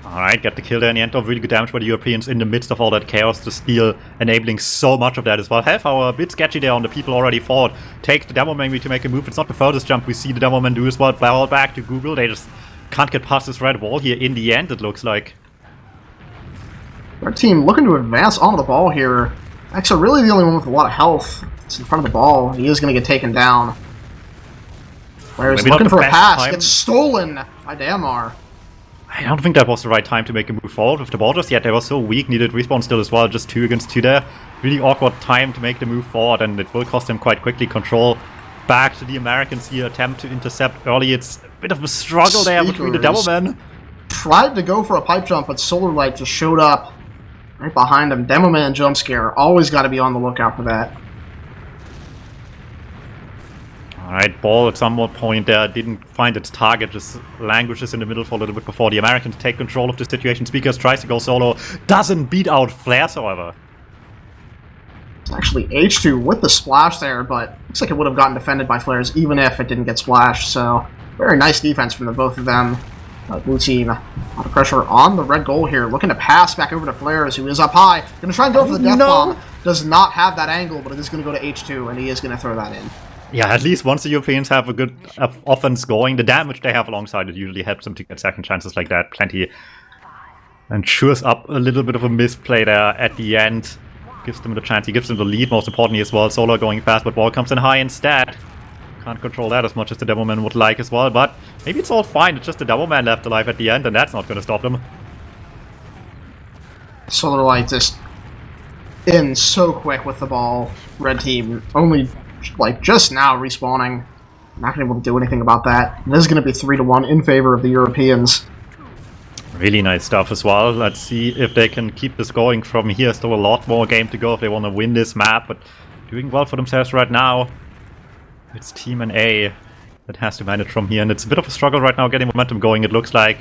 Alright, get the kill there in the end of really good damage by the Europeans in the midst of all that chaos. The steal enabling so much of that as well. Hellfire a bit sketchy there on the people already forward. Takes the DuMmTm maybe to make a move. It's not the furthest jump we see the DuMmTm do as well. Ball back to Google. They just can't get past this red wall here in the end, it looks like. Red team looking to advance onto the ball here. Actually, really the only one with a lot of health. It's in front of the ball. He is going to get taken down. Whereas looking for a pass. Gets stolen by Damar. I don't think that was the right time to make a move forward with the ball just yet. They were so weak, needed respawn still as well, just 2 against 2 there. Really awkward time to make the move forward, and it will cost them quite quickly control back to the Americans here, attempt to intercept early. It's a bit of a struggle there between the Devilmen. Tried to go for a pipe jump, but Solar Light just showed up right behind him. Demoman jump scare. Always got to be on the lookout for that. Alright, ball at some point there didn't find its target, just languishes in the middle for a little bit before the Americans take control of the situation. Speakers tries to go solo, doesn't beat out Flares, however. It's actually H2 with the splash there, but looks like it would have gotten defended by Flares even if it didn't get splashed, so very nice defense from the both of them. Blue team, a lot of pressure on the red goal here, looking to pass back over to Flares, who is up high, gonna try and go for the death bomb. Does not have that angle, but it is gonna go to H2, and he is gonna throw that in. Yeah, at least once the Europeans have a good offense going, the damage they have alongside it usually helps them to get second chances like that plenty. And cheers up a little bit of a misplay there at the end. Gives them the chance, he gives them the lead most importantly as well. Solo going fast, but ball comes in high instead. Can't control that as much as the Devilman would like as well, but maybe it's all fine. It's just the Devilman left alive at the end, and that's not going to stop them. Solar Light just in so quick with the ball. Red team only like just now respawning. Not going to be able to do anything about that. This is going to be 3-1 in favor of the Europeans. Really nice stuff as well. Let's see if they can keep this going from here. Still a lot more game to go if they want to win this map, but doing well for themselves right now. It's Team NA that has to manage from here, and it's a bit of a struggle right now getting momentum going, it looks like.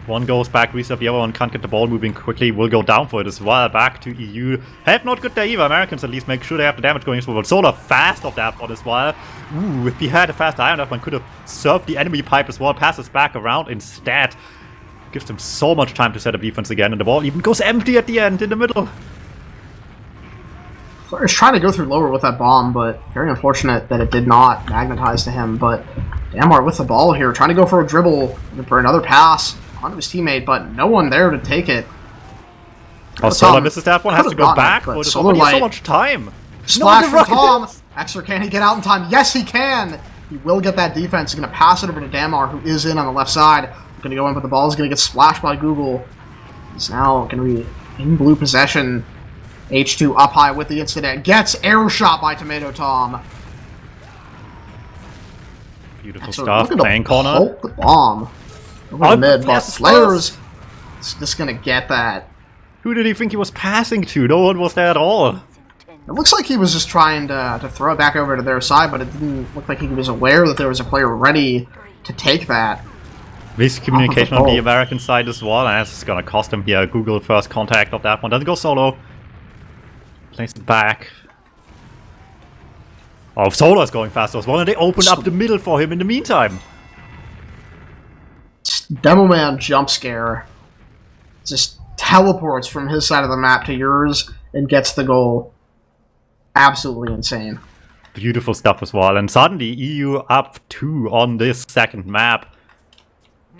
One goes back, reset, the other one can't get the ball moving quickly, will go down for it as well. Back to EU. Have not good there either. Americans at least make sure they have the damage going as well. Solar fast off that one as well. Ooh, if he had a fast iron, one could have served the enemy pipe as well. Passes back around instead. Gives them so much time to set up defense again, and the ball even goes empty at the end in the middle. Flare's trying to go through lower with that bomb, but very unfortunate that it did not magnetize to him. But Damar with the ball here, trying to go for a dribble, for another pass onto his teammate, but no one there to take it. Oh, Solar misses that one, has to go back, but Solar Light, so much time. Splash from Tom. Exer, can he get out in time? Yes, he can. He will get that defense. He's going to pass it over to Damar, who is in on the left side. Going to go in, but the ball is going to get splashed by Google. He's now going to be in blue possession. H2 up high with the incident. Gets arrow shot by Tomato Tom. Beautiful stuff. Playing corner. The bomb over the mid, but Flares is just going to get that. Who did he think he was passing to? No one was there at all. It looks like he was just trying to throw it back over to their side, but it didn't look like he was aware that there was a player ready to take that. Basic communication on the American side as well, and it's going to cost him here. Google first contact of that one. Doesn't go solo. Plays it back. Oh, Solar's going faster as well, and they opened up the middle for him in the meantime. Demoman jump scare. Just teleports from his side of the map to yours and gets the goal. Absolutely insane. Beautiful stuff as well, and suddenly EU up 2 on this second map.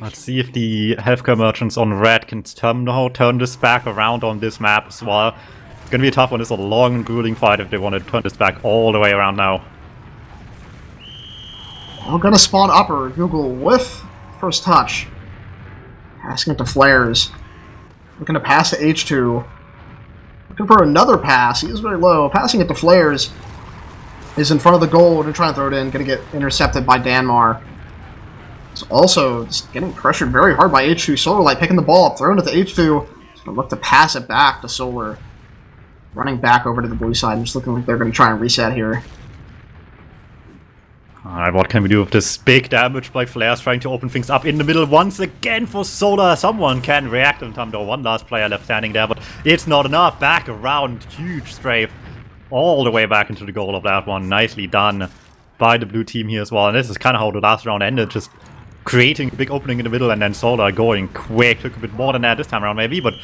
Let's see if the healthcare merchants on red can somehow turn this back around on this map as well. It's gonna be a tough one. It's a long and grueling fight if they want to turn this back all the way around now. We're gonna spawn upper. Google with first touch. Passing it to Flares. Looking to pass to H2. Looking for another pass. He is very low. Passing it to Flares. Is in front of the goal. They're trying to throw it in. Gonna get intercepted by Danmar. He's also just getting pressured very hard by H2. Solar Light picking the ball up, throwing it to H2. Just gonna look to pass it back to Solar. Running back over to the blue side. Just looking like they're gonna try and reset here. Alright, what can we do with this big damage by Flares trying to open things up in the middle once again for Solar? Someone can react in time, though. One last player left standing there, but it's not enough. Back around, huge strafe. All the way back into the goal of that one. Nicely done by the blue team here as well. And this is kind of how the last round ended. Just creating a big opening in the middle and then Solar going quick. Took a bit more than that this time around maybe, but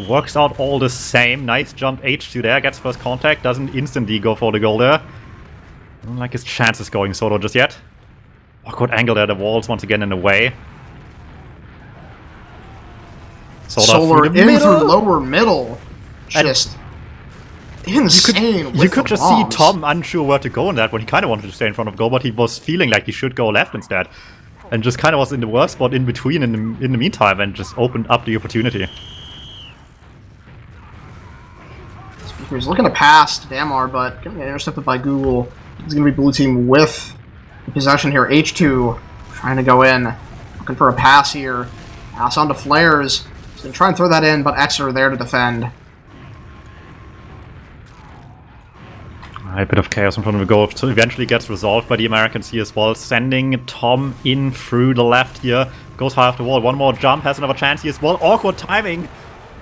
works out all the same. Nice jump H2 there. Gets first contact. Doesn't instantly go for the goal there. I don't like his chances going solo just yet. Awkward angle there. The walls once again in the way. Solar in through lower middle. Just insane. You could just see Tom unsure where to go in that one. He kind of wanted to stay in front of goal, but he was feeling like he should go left instead. And just kind of was in the worst spot in between in the meantime and just opened up the opportunity. He's looking to pass to Damar, but getting intercepted by Google. It's going to be blue team with Possession here. H2 trying to go in. Looking for a pass here. Pass on to Flares. He's going to try and throw that in, but Exeter there to defend. A bit of chaos in front of the goal. So eventually gets resolved by the Americans here as well. Sending Tom in through the left here. Goes high off the wall. One more jump. Has another chance here as well. Awkward timing.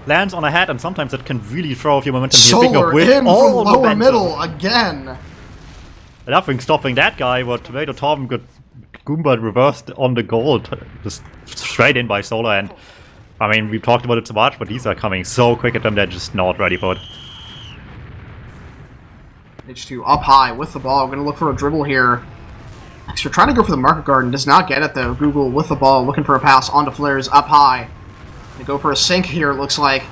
Lands on a head, and sometimes it can really throw off your momentum here. Solar in from lower middle again. Nothing stopping that guy, but DuMmTm got Goomba reversed on the goal. Just straight in by Solar, and I mean, we've talked about it so much, but these are coming so quick at them, they're just not ready for it. H2 up high with the ball. We're going to look for a dribble here. Extra trying to go for the market garden. Does not get it though. Google with the ball. Looking for a pass onto Flares up high. They go for a sink here, it looks like.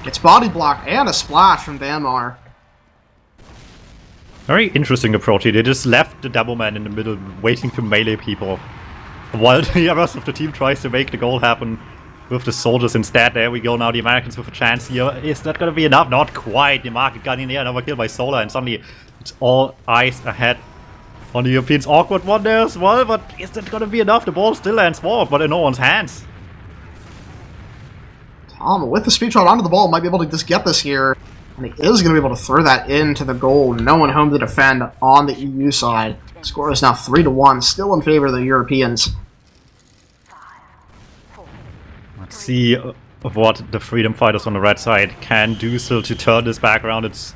Gets body blocked and a splash from Danmar. Very interesting approach here. They just left the double man in the middle waiting to melee people. While the rest of the team tries to make the goal happen with the soldiers instead. There we go now, the Americans with a chance here. Is that going to be enough? Not quite. The market gun in there, another kill by Solar, and suddenly it's all eyes ahead on the Europeans. Awkward one there as well, but is that going to be enough? The ball still lands forward, but in no one's hands. Tom, with the speed shot onto the ball, might be able to just get this here. And he is going to be able to throw that into the goal. No one home to defend on the EU side. Score is now 3-1, still in favor of the Europeans. Let's see what the freedom fighters on the red side can do still to turn this back around. It's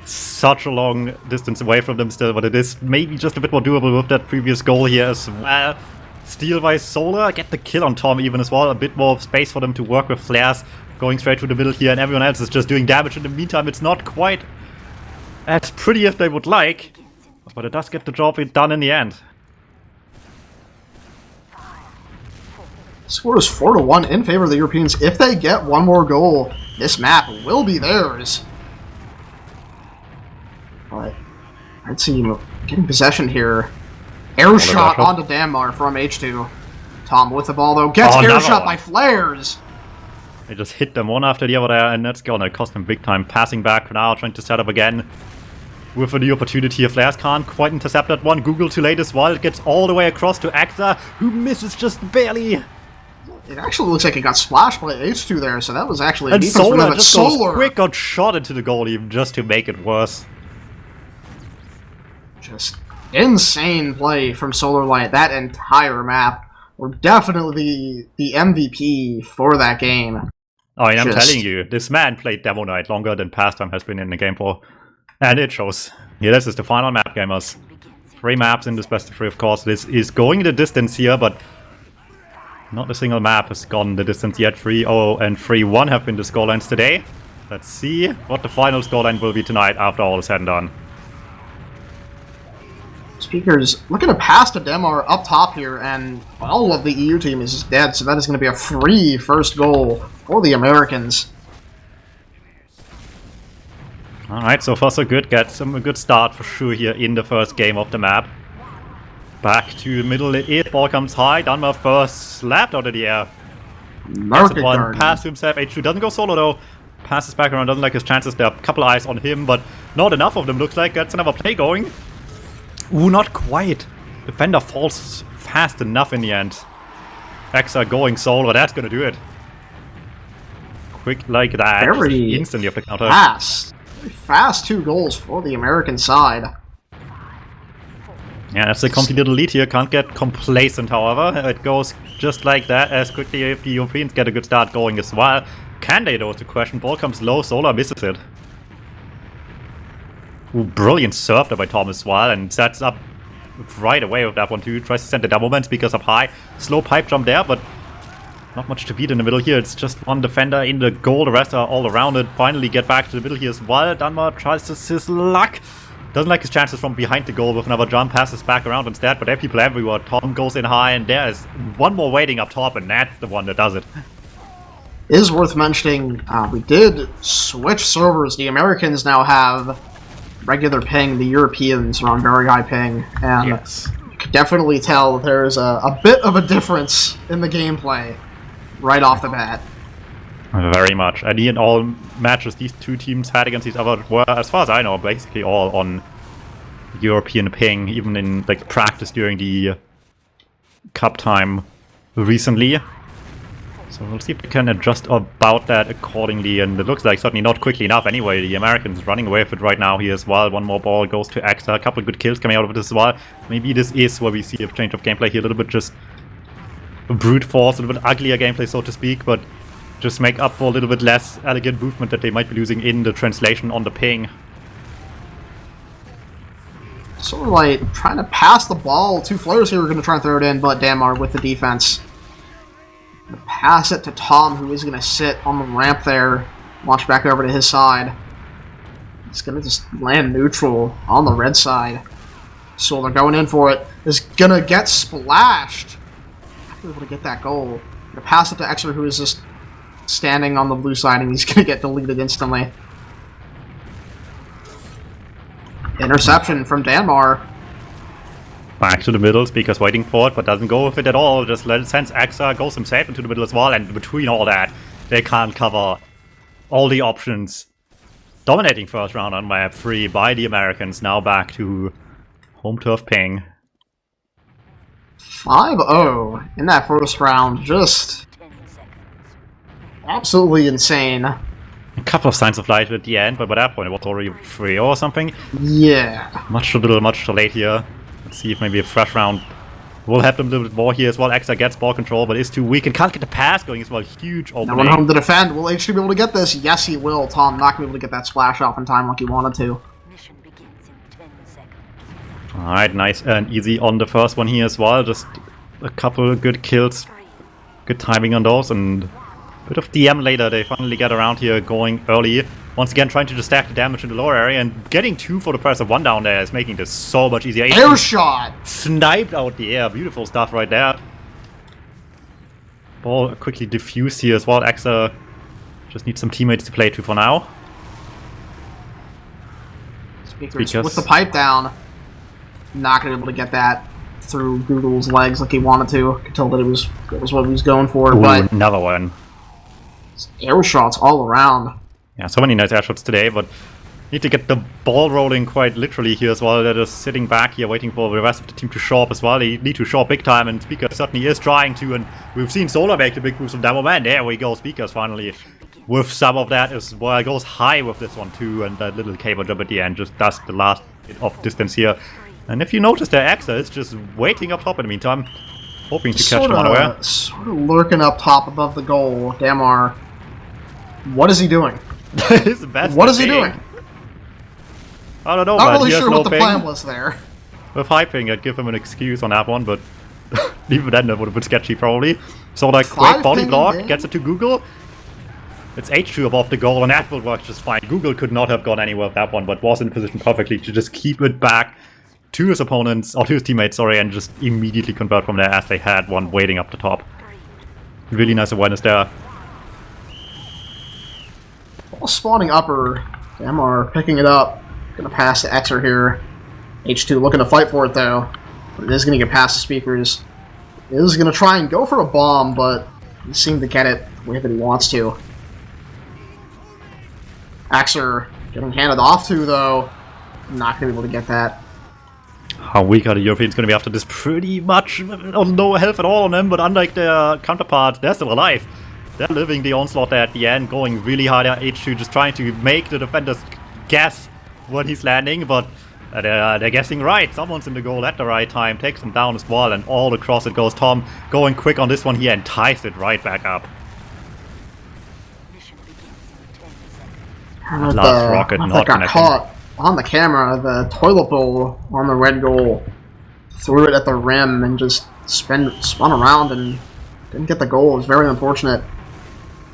such a long distance away from them still, but it is maybe just a bit more doable with that previous goal here as well. Steal by Solar, get the kill on Tom even as well. A bit more space for them to work with flares. Going straight through the middle here, and everyone else is just doing damage. In the meantime, it's not quite as pretty as they would like, but it does get the job done in the end. Score is 4-1 in favor of the Europeans. If they get one more goal, this map will be theirs. But I'd see him getting possession here. Air shot onto Danmar from H2. Tom with the ball though, gets air shot by Flares. They just hit them one after the other there, and that's gonna cost them big time. Passing back now, trying to set up again with a new opportunity here. Flares can't quite intercept that one. Google too late as well. It gets all the way across to Axa, who misses just barely. It actually looks like it got splashed by H2 there, so that was actually a and defense Solar for just goes quick, got shot into the goal even just to make it worse. Just insane play from Solar Light. That entire map were definitely the MVP for that game. Oh, and I'm telling you, this man played Demo Night longer than PASStime has been in the game for. And it shows. Yeah, this is the final map, gamers. 3 maps in this best of 3, of course. This is going the distance here, but not a single map has gone the distance yet. 3-0 and 3-1 have been the scorelines today. Let's see what the final scoreline will be tonight after all is said and done. Speakers looking to pass to Danmar up top here, and all of the EU team is just dead, so that is going to be a free first goal for the Americans. Alright, so far so good. Gets them a good start for sure here in the first game of the map. Back to the middle, it ball comes high. Danmar first slapped out of the air. Market one pass to himself. H2 doesn't go solo though. Passes back around, doesn't like his chances. There are a couple eyes on him, but not enough of them looks like. Gets another play going. Ooh, not quite. Defender falls fast enough in the end. Axa going solo, that's gonna do it. Quick like that. Very instantly off the counter. Fast. Very fast 2 goals for the American side. Yeah, that's a comfy little lead here. Can't get complacent, however. It goes just like that as quickly if the Europeans get a good start going as well. Can they though is the question. Ball comes low, Solar misses it. Ooh, brilliant serve there by Tom as well, and sets up right away with that one too. Tries to send the DuMmTm speakers up high. Slow pipe jump there, but not much to beat in the middle here. It's just one defender in the goal. The rest are all around it. Finally get back to the middle here as well. Danmar tries to his luck. Doesn't like his chances from behind the goal with another jump. Passes back around instead, but there are people everywhere. Tom goes in high, and there is one more waiting up top, and that's the one that does it. Is worth mentioning, we did switch servers. The Americans now have regular ping, the Europeans are on very high ping, and yes, you can definitely tell there's a bit of a difference in the gameplay right off the bat. Very much. And in all matches these two teams had against each other were, as far as I know, basically all on European ping, even in like practice during the cup time recently. So we'll see if we can adjust about that accordingly, and it looks like certainly not quickly enough anyway. The Americans running away with it right now here as well. One more ball goes to Axa, a couple of good kills coming out of it as well. Maybe this is where we see a change of gameplay here, a little bit just brute force, a little bit uglier gameplay so to speak, but just make up for a little bit less elegant movement that they might be losing in the translation on the ping. Sort of like trying to pass the ball. Two flares here are going to try and throw it in, but Danmar with the defense. Pass it to Tom, who is going to sit on the ramp there. Launch back over to his side. He's going to just land neutral on the red side. So they're going in for it. Is going to get splashed. Not able to get that goal. Going to pass it to Exer, who is just standing on the blue side, and he's going to get deleted instantly. Interception from Danmar. Back to the middle, Speaker's waiting for it, but doesn't go with it at all. Just sends Axa, goes himself into the middle as well, and between all that, they can't cover all the options. Dominating first round on map 3 by the Americans, now back to home turf ping. 5-0 in that first round, just absolutely insane. A couple of signs of light at the end, but by that point it was already 3 or something. Yeah. Much too little, much too late here. Let's see if maybe a fresh round will help them a little bit more here as well. Axa gets ball control, but is too weak and can't get the pass going as well. Huge opening. Now one home to defend. Will H2 be able to get this? Yes, he will. Tom not going to be able to get that splash off in time like he wanted to. Mission begins in 10 seconds. Alright, nice and easy on the first one here as well. Just a couple of good kills. Good timing on those, and a bit of DM later. They finally get around here going early. Once again, trying to just stack the damage in the lower area, and getting 2 for the price of 1 down there is making this so much easier. Air shot! Sniped out the air. Beautiful stuff right there. Ball quickly diffused here as well. Axa just needs some teammates to play to for now. Speakers with the pipe down. Not going to be able to get that through Google's legs like he wanted to. Could tell that it was what he was going for. Ooh, but another one. Air shots all around. Yeah, so many nice air shots today, but need to get the ball rolling quite literally here as well. They're just sitting back here waiting for the rest of the team to show up as well. They need to show up big time, and Speaker certainly is trying to, and we've seen Solar make the big moves from that moment. There we go, Speakers finally with some of that as well. Goes high with this one too, and that little cable jump at the end just does the last bit of distance here. And if you notice, their Axa is just waiting up top in the meantime, hoping to catch them unaware. Sort of lurking up top above the goal. Danmar. What is he doing? His best what is he doing? I don't know, Not man. really He has sure no what the ping. plan was there. With high ping, I'd give him an excuse on that one, but even then that would have been sketchy probably. So like, quick body block, gets it to Google. It's H2 above the goal, and that will work just fine. Google could not have gone anywhere with that one, but was in position perfectly to just keep it back to his opponents, or to his teammates, sorry, and just immediately convert from there as they had one waiting up the top. Really nice awareness there. Ball spawning upper. Danmar picking it up. Gonna pass to Exer here. H2 looking to fight for it though. But it is gonna get past the Speakers. It is gonna try and go for a bomb, but he seemed to get it the way that he wants to. Exer getting handed off to though. Not gonna be able to get that. How weak are the Europeans going to be after this? Pretty much no health at all on them, but unlike their counterparts, they're still alive. They're living the onslaught there at the end, going really hard at H2, just trying to make the defenders guess when he's landing, but they're guessing right. Someone's in the goal at the right time, takes him down as well, and all across it goes. Tom going quick on this one here and ties it right back up. Mission begins in 10 seconds. Last rocket not got connecting. caught on the camera. The toilet bowl on the red goal threw it at the rim and just spun around and didn't get the goal. It was very unfortunate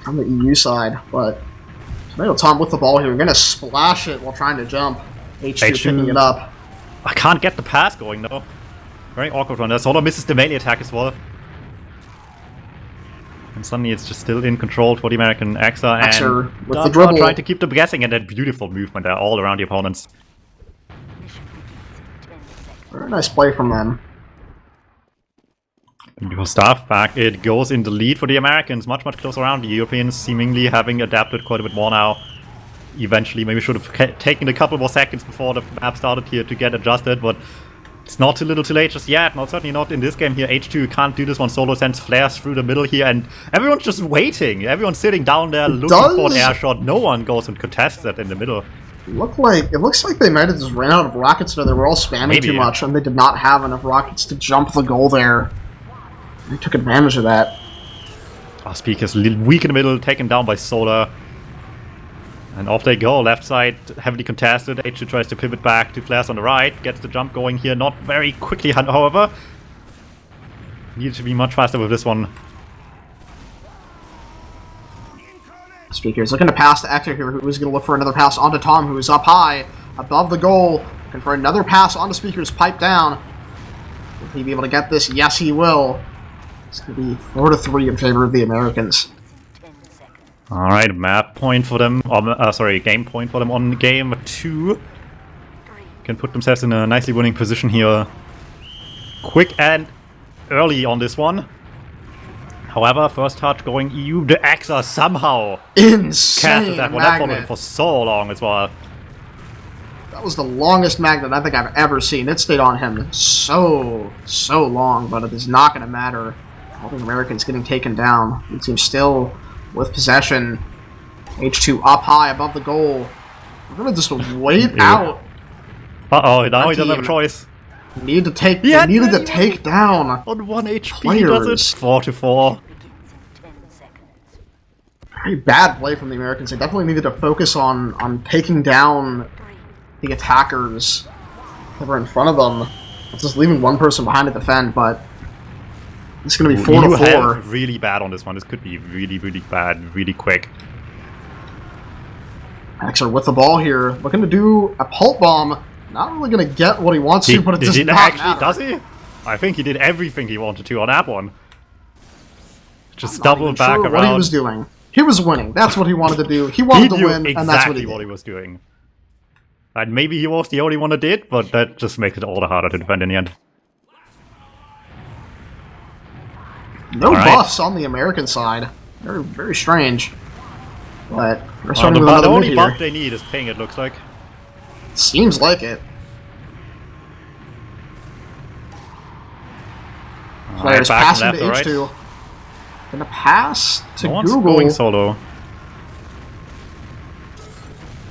on the EU side, but Tomato Tom with the ball here. We're gonna splash it while trying to jump. H2 picking it up. I can't get the pass going though. Very awkward one there. Solo misses the melee attack as well. And suddenly it's just still in control for the American Axa, and with the dribble, trying to keep them guessing, and that beautiful movement there all around the opponents. Mission begins in 10 seconds. very nice play from them. Beautiful stuff. Back it goes in the lead for the Americans. Much closer around. The Europeans seemingly having adapted quite a bit more now. eventually. Maybe should have taken a couple more seconds before the map started here to get adjusted, but it's not too little too late just yet. Not certainly not in this game here. H2 can't do this one solo, sends flares through the middle here, and everyone's just waiting. Everyone's sitting down there looking for an air shot. No one goes and contests that in the middle. It looks like they might have just ran out of rockets there. They were all spamming too much, and they did not have enough rockets to jump the goal there. They took advantage of that. Speaker's weak in the middle, taken down by Solar. And off they go, left side heavily contested. H2 tries to pivot back to flares on the right, gets the jump going here, not very quickly, however. Needs to be much faster with this one. Speaker's looking to pass to Ector here, who is going to look for another pass onto Tom, who is up high, above the goal. Looking for another pass onto Speaker's, pipe down. Will he be able to get this? Yes, he will. It's going to be 4-3 in favor of the Americans. Alright, map point for them, game point for them on game 2. Can put themselves in a nicely winning position here. Quick and early on this one. However, first touch going EU. The Axa somehow insane that one. That followed him for so long as well. That was the longest magnet I think I've ever seen. It stayed on him so long, but it is not going to matter. All the Americans getting taken down. The team still with possession. H2 up high above the goal. We're going to just wait out. Uh-oh, now he doesn't have a choice. Needed to take down on 1 HP players. Does it? 4-4. Very bad play from the Americans. They definitely needed to focus on taking down the attackers that were in front of them. It's just leaving one person behind to defend, but it's going to be 4-4. Really bad on this one. This could be really bad, really quick. Axer with the ball here, looking to do a pulp bomb. Not really going to get what he wants to, but it does not matter. Does he? I think he did everything he wanted to on that one. Just double back around. What he was doing. He was winning. That's what he wanted to do. He wanted to win, and that's what he did. What he was doing. And maybe he was the only one that did, but that just makes it all the harder to defend in the end. No buffs on the American side. Very strange. But we're starting with another the mid only here. buff they need is ping, it looks like. Seems like it. Players passing to H2. Right. Gonna pass to Google. Going solo.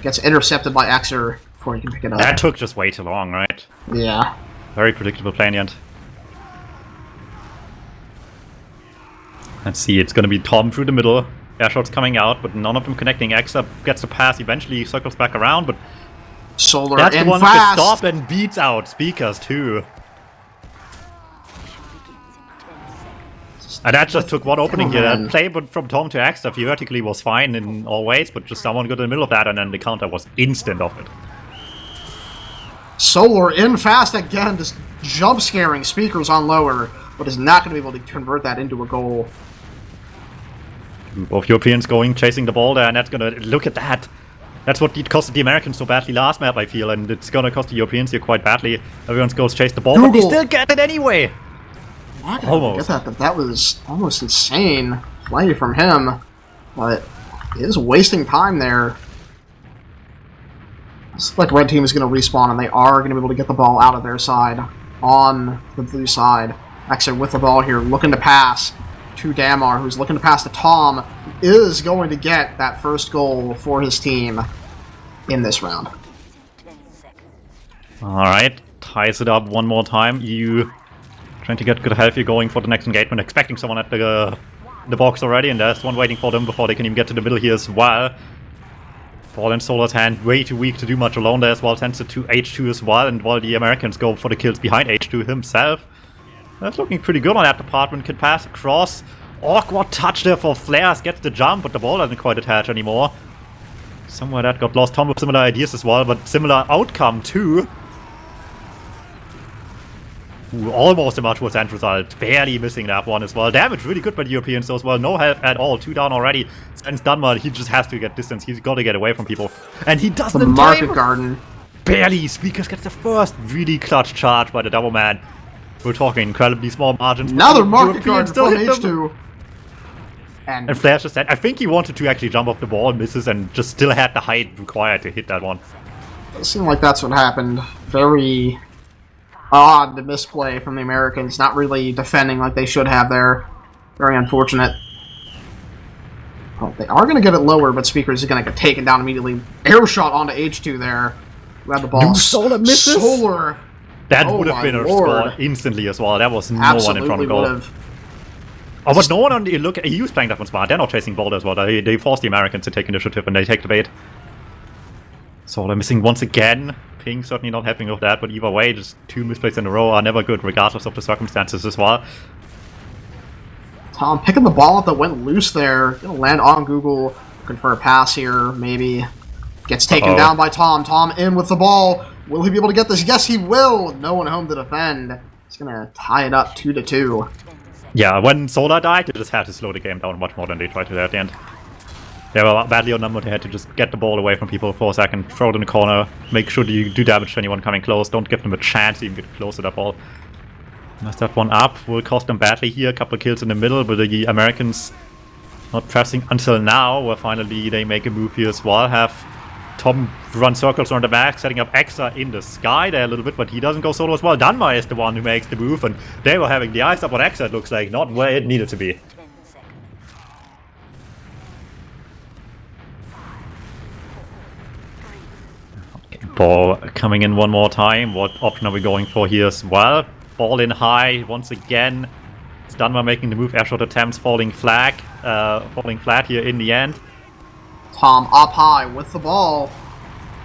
Gets intercepted by Axer before he can pick it up. That took just way too long, right? Yeah. Very predictable play in the end. Let's see, it's gonna be Tom through the middle. Air shots coming out, but none of them connecting. Axer gets the pass, eventually circles back around, but Solar that's the one fast. that can stop and beats out Speakers too. And that just took one opening here. That play from Tom to Axter theoretically was fine in all ways, but just someone got in the middle of that, and then the counter was instant of it. Solar in fast again, just jump scaring Speakers on lower, but is not going to be able to convert that into a goal. Both Europeans chasing the ball there, and that's gonna look at that. That's what costed the Americans so badly last map, I feel, and it's gonna cost the Europeans here quite badly. Everyone goes chase the ball, but they still get it anyway. Almost. Get that was almost insane play from him, but it is wasting time there. It's like red team is going to respawn, and they are going to be able to get the ball out of their side on the blue side. Axer with the ball here, looking to pass to Damar, who's looking to pass to Tom, who is going to get that first goal for his team in this round. Alright, ties it up one more time. EU trying to get good health here, going for the next engagement, expecting someone at the box already, and there's one waiting for them before they can even get to the middle here as well. Ball in Solar's hand, way too weak to do much alone there as well, sends it to H2 as well, and while the Americans go for the kills behind H2 himself. That's looking pretty good on that department. Can pass across. Awkward touch there for Flares, gets the jump, but the ball doesn't quite attach anymore. Somewhere that got lost. Tom with similar ideas as well, but similar outcome too. Ooh, almost a much worse end result. Barely missing that one as well. Damage really good by the Europeans though as well. No health at all. 2 down already. Sends Dunmar. He just has to get distance. He's got to get away from people. And he doesn't. The Market Garden. Barely. Speakers gets the first really clutch charge by the double man. We're talking incredibly small margins. Another Market Garden from H2. And Flash just said, I think he wanted to actually jump off the ball, misses, and just still had the height required to hit that one. it seemed like that's what happened. Very odd misplay from the Americans, not really defending like they should have there. Very unfortunate. Well, they are going to get it lower, but Speakers is going to get taken down immediately. Air shot onto H2 there. Grab the ball. Solar misses? Solar. That Oh would have my been a lord. score instantly as well. There was no one in front Absolutely of goal. would have. Oh, but no one on the look. He was playing that one smart. They're not chasing Boulder as well. They force the Americans to take initiative and they take the bait. So they're missing once again. Ping certainly not helping with that, but either way, just 2 misplays in a row are never good, regardless of the circumstances as well. Tom picking the ball up that went loose there. Gonna land on Google. Looking for a pass here, maybe. Gets taken down by Tom. Tom in with the ball. Will he be able to get this? Yes, he will. No one home to defend. He's gonna tie it up 2-2. Yeah, when Solar died, they just had to slow the game down much more than they tried to at the end. They were badly outnumbered. They had to just get the ball away from people for a second, throw it in the corner, make sure that you do damage to anyone coming close. Don't give them a chance to even get close to that ball. Must that one up. Will cost them badly here. A couple of kills in the middle, but the Americans not pressing until now, where finally they make a move here as well. Have Tom run circles around the back, setting up Exa in the sky there a little bit, but he doesn't go solo as well. DuMmTm is the one who makes the move, and they were having the eyes up on Exa, it looks like, not where it needed to be. 10 seconds. Ball coming in one more time. What option are we going for here as well? Ball in high once again. It's DuMmTm making the move. Airshot attempts falling flat here in the end. Tom up high with the ball.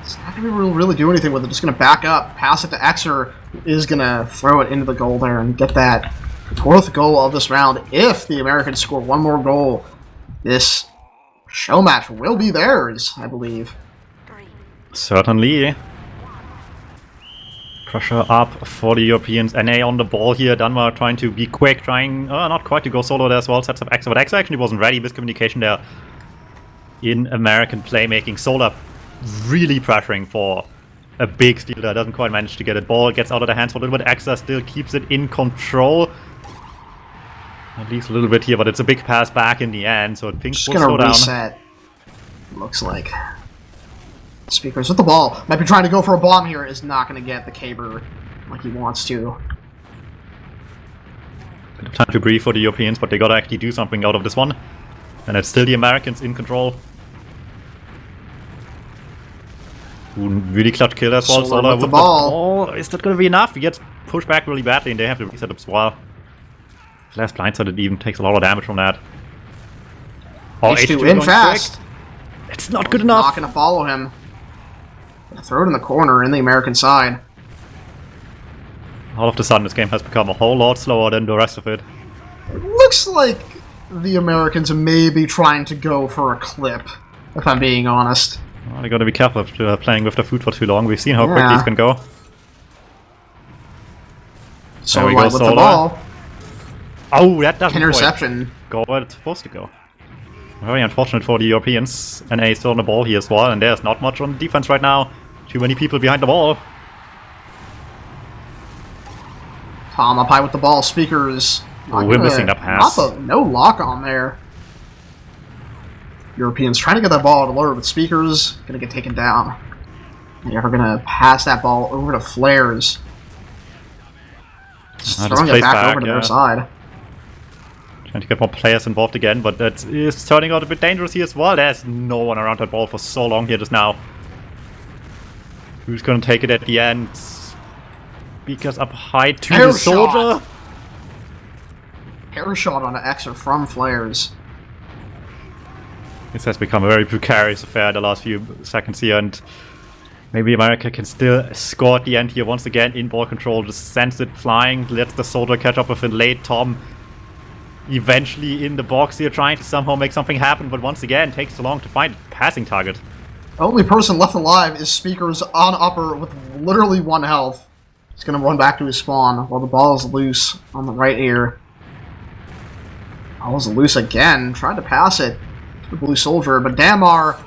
It's not going to really do anything with it. Just going to back up, pass it to Xer, who is going to throw it into the goal there and get that 4th goal of this round. If the Americans score one more goal, this show match will be theirs, I believe. 3. Certainly. Pressure up for the Europeans. NA on the ball here. DuMmTm trying to be quick, trying not quite to go solo there as well. Sets up Xer, but Xer actually wasn't ready. Miscommunication there in American playmaking. Solar really pressuring for a big steal there. Doesn't quite manage to get it. Ball gets out of the hands for a little bit. Xer still keeps it in control. At least a little bit here, but it's a big pass back in the end, so things will slow down. Reset. Looks like. Speakers with the ball. Might be trying to go for a bomb here. Is not going to get the caber like he wants to. Bit of time to breathe for the Europeans, but they gotta actually do something out of this one. And it's still the Americans in control. Ooh, really clutch kill as well. Solar with the ball. Is that gonna be enough? He gets pushed back really badly and they have to reset up as well. Flash blindsided even takes a lot of damage from that. Oh, H2 in fast. Quick. It's not good enough. Not going to follow him. Throw it in the corner in the American side. All of a sudden, this game has become a whole lot slower than the rest of it. It looks like the Americans may be trying to go for a clip, if I'm being honest. Well, they gotta be careful of playing with the food for too long. We've seen how quick these can go. So there we go, with Solar. the ball. Oh, that doesn't Interception. go where it's supposed to go. Very unfortunate for the Europeans. NA is still on the ball here as well, and there's not much on defense right now. Too many people behind the ball. Tom up high with the ball. Speakers. Oh, we're missing that pass. No lock on there. Europeans trying to get that ball to lower, but Speakers gonna get taken down. They're gonna pass that ball over to Flares. Just throwing it back over to their side. Trying to get more players involved again, but that is turning out a bit dangerous here as well. There's no one around that ball for so long here just now. Who's gonna take it at the end? Because up high to the soldier. Air shot on an Xer from Flares. This has become a very precarious affair the last few seconds here, and maybe America can still score at the end here once again in ball control. Just sends it flying, lets the soldier catch up with it late. Tom eventually in the box here trying to somehow make something happen, but once again takes too long to find a passing target. Only person left alive is Speakers on upper with literally 1 health. He's going to run back to his spawn while the ball is loose on the right ear. Ball is loose again. Tried to pass it to the blue soldier, but Damar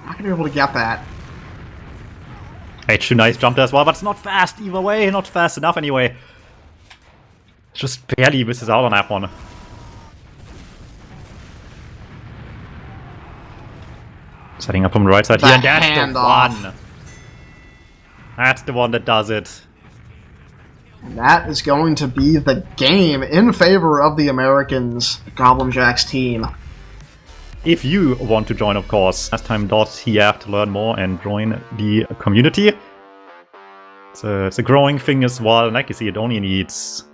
not going to be able to get that. H2 nice jump there as well, but it's not fast either way. Not fast enough anyway. Just barely misses out on that one. Setting up from the right side The here, and that's the handoff. one. That's the one that does it. And that is going to be the game in favor of the Americans, the Goblin Jacks team. If you want to join, of course, passtime.tf to learn more and join the community. It's a growing thing as well, and like you see, it only needs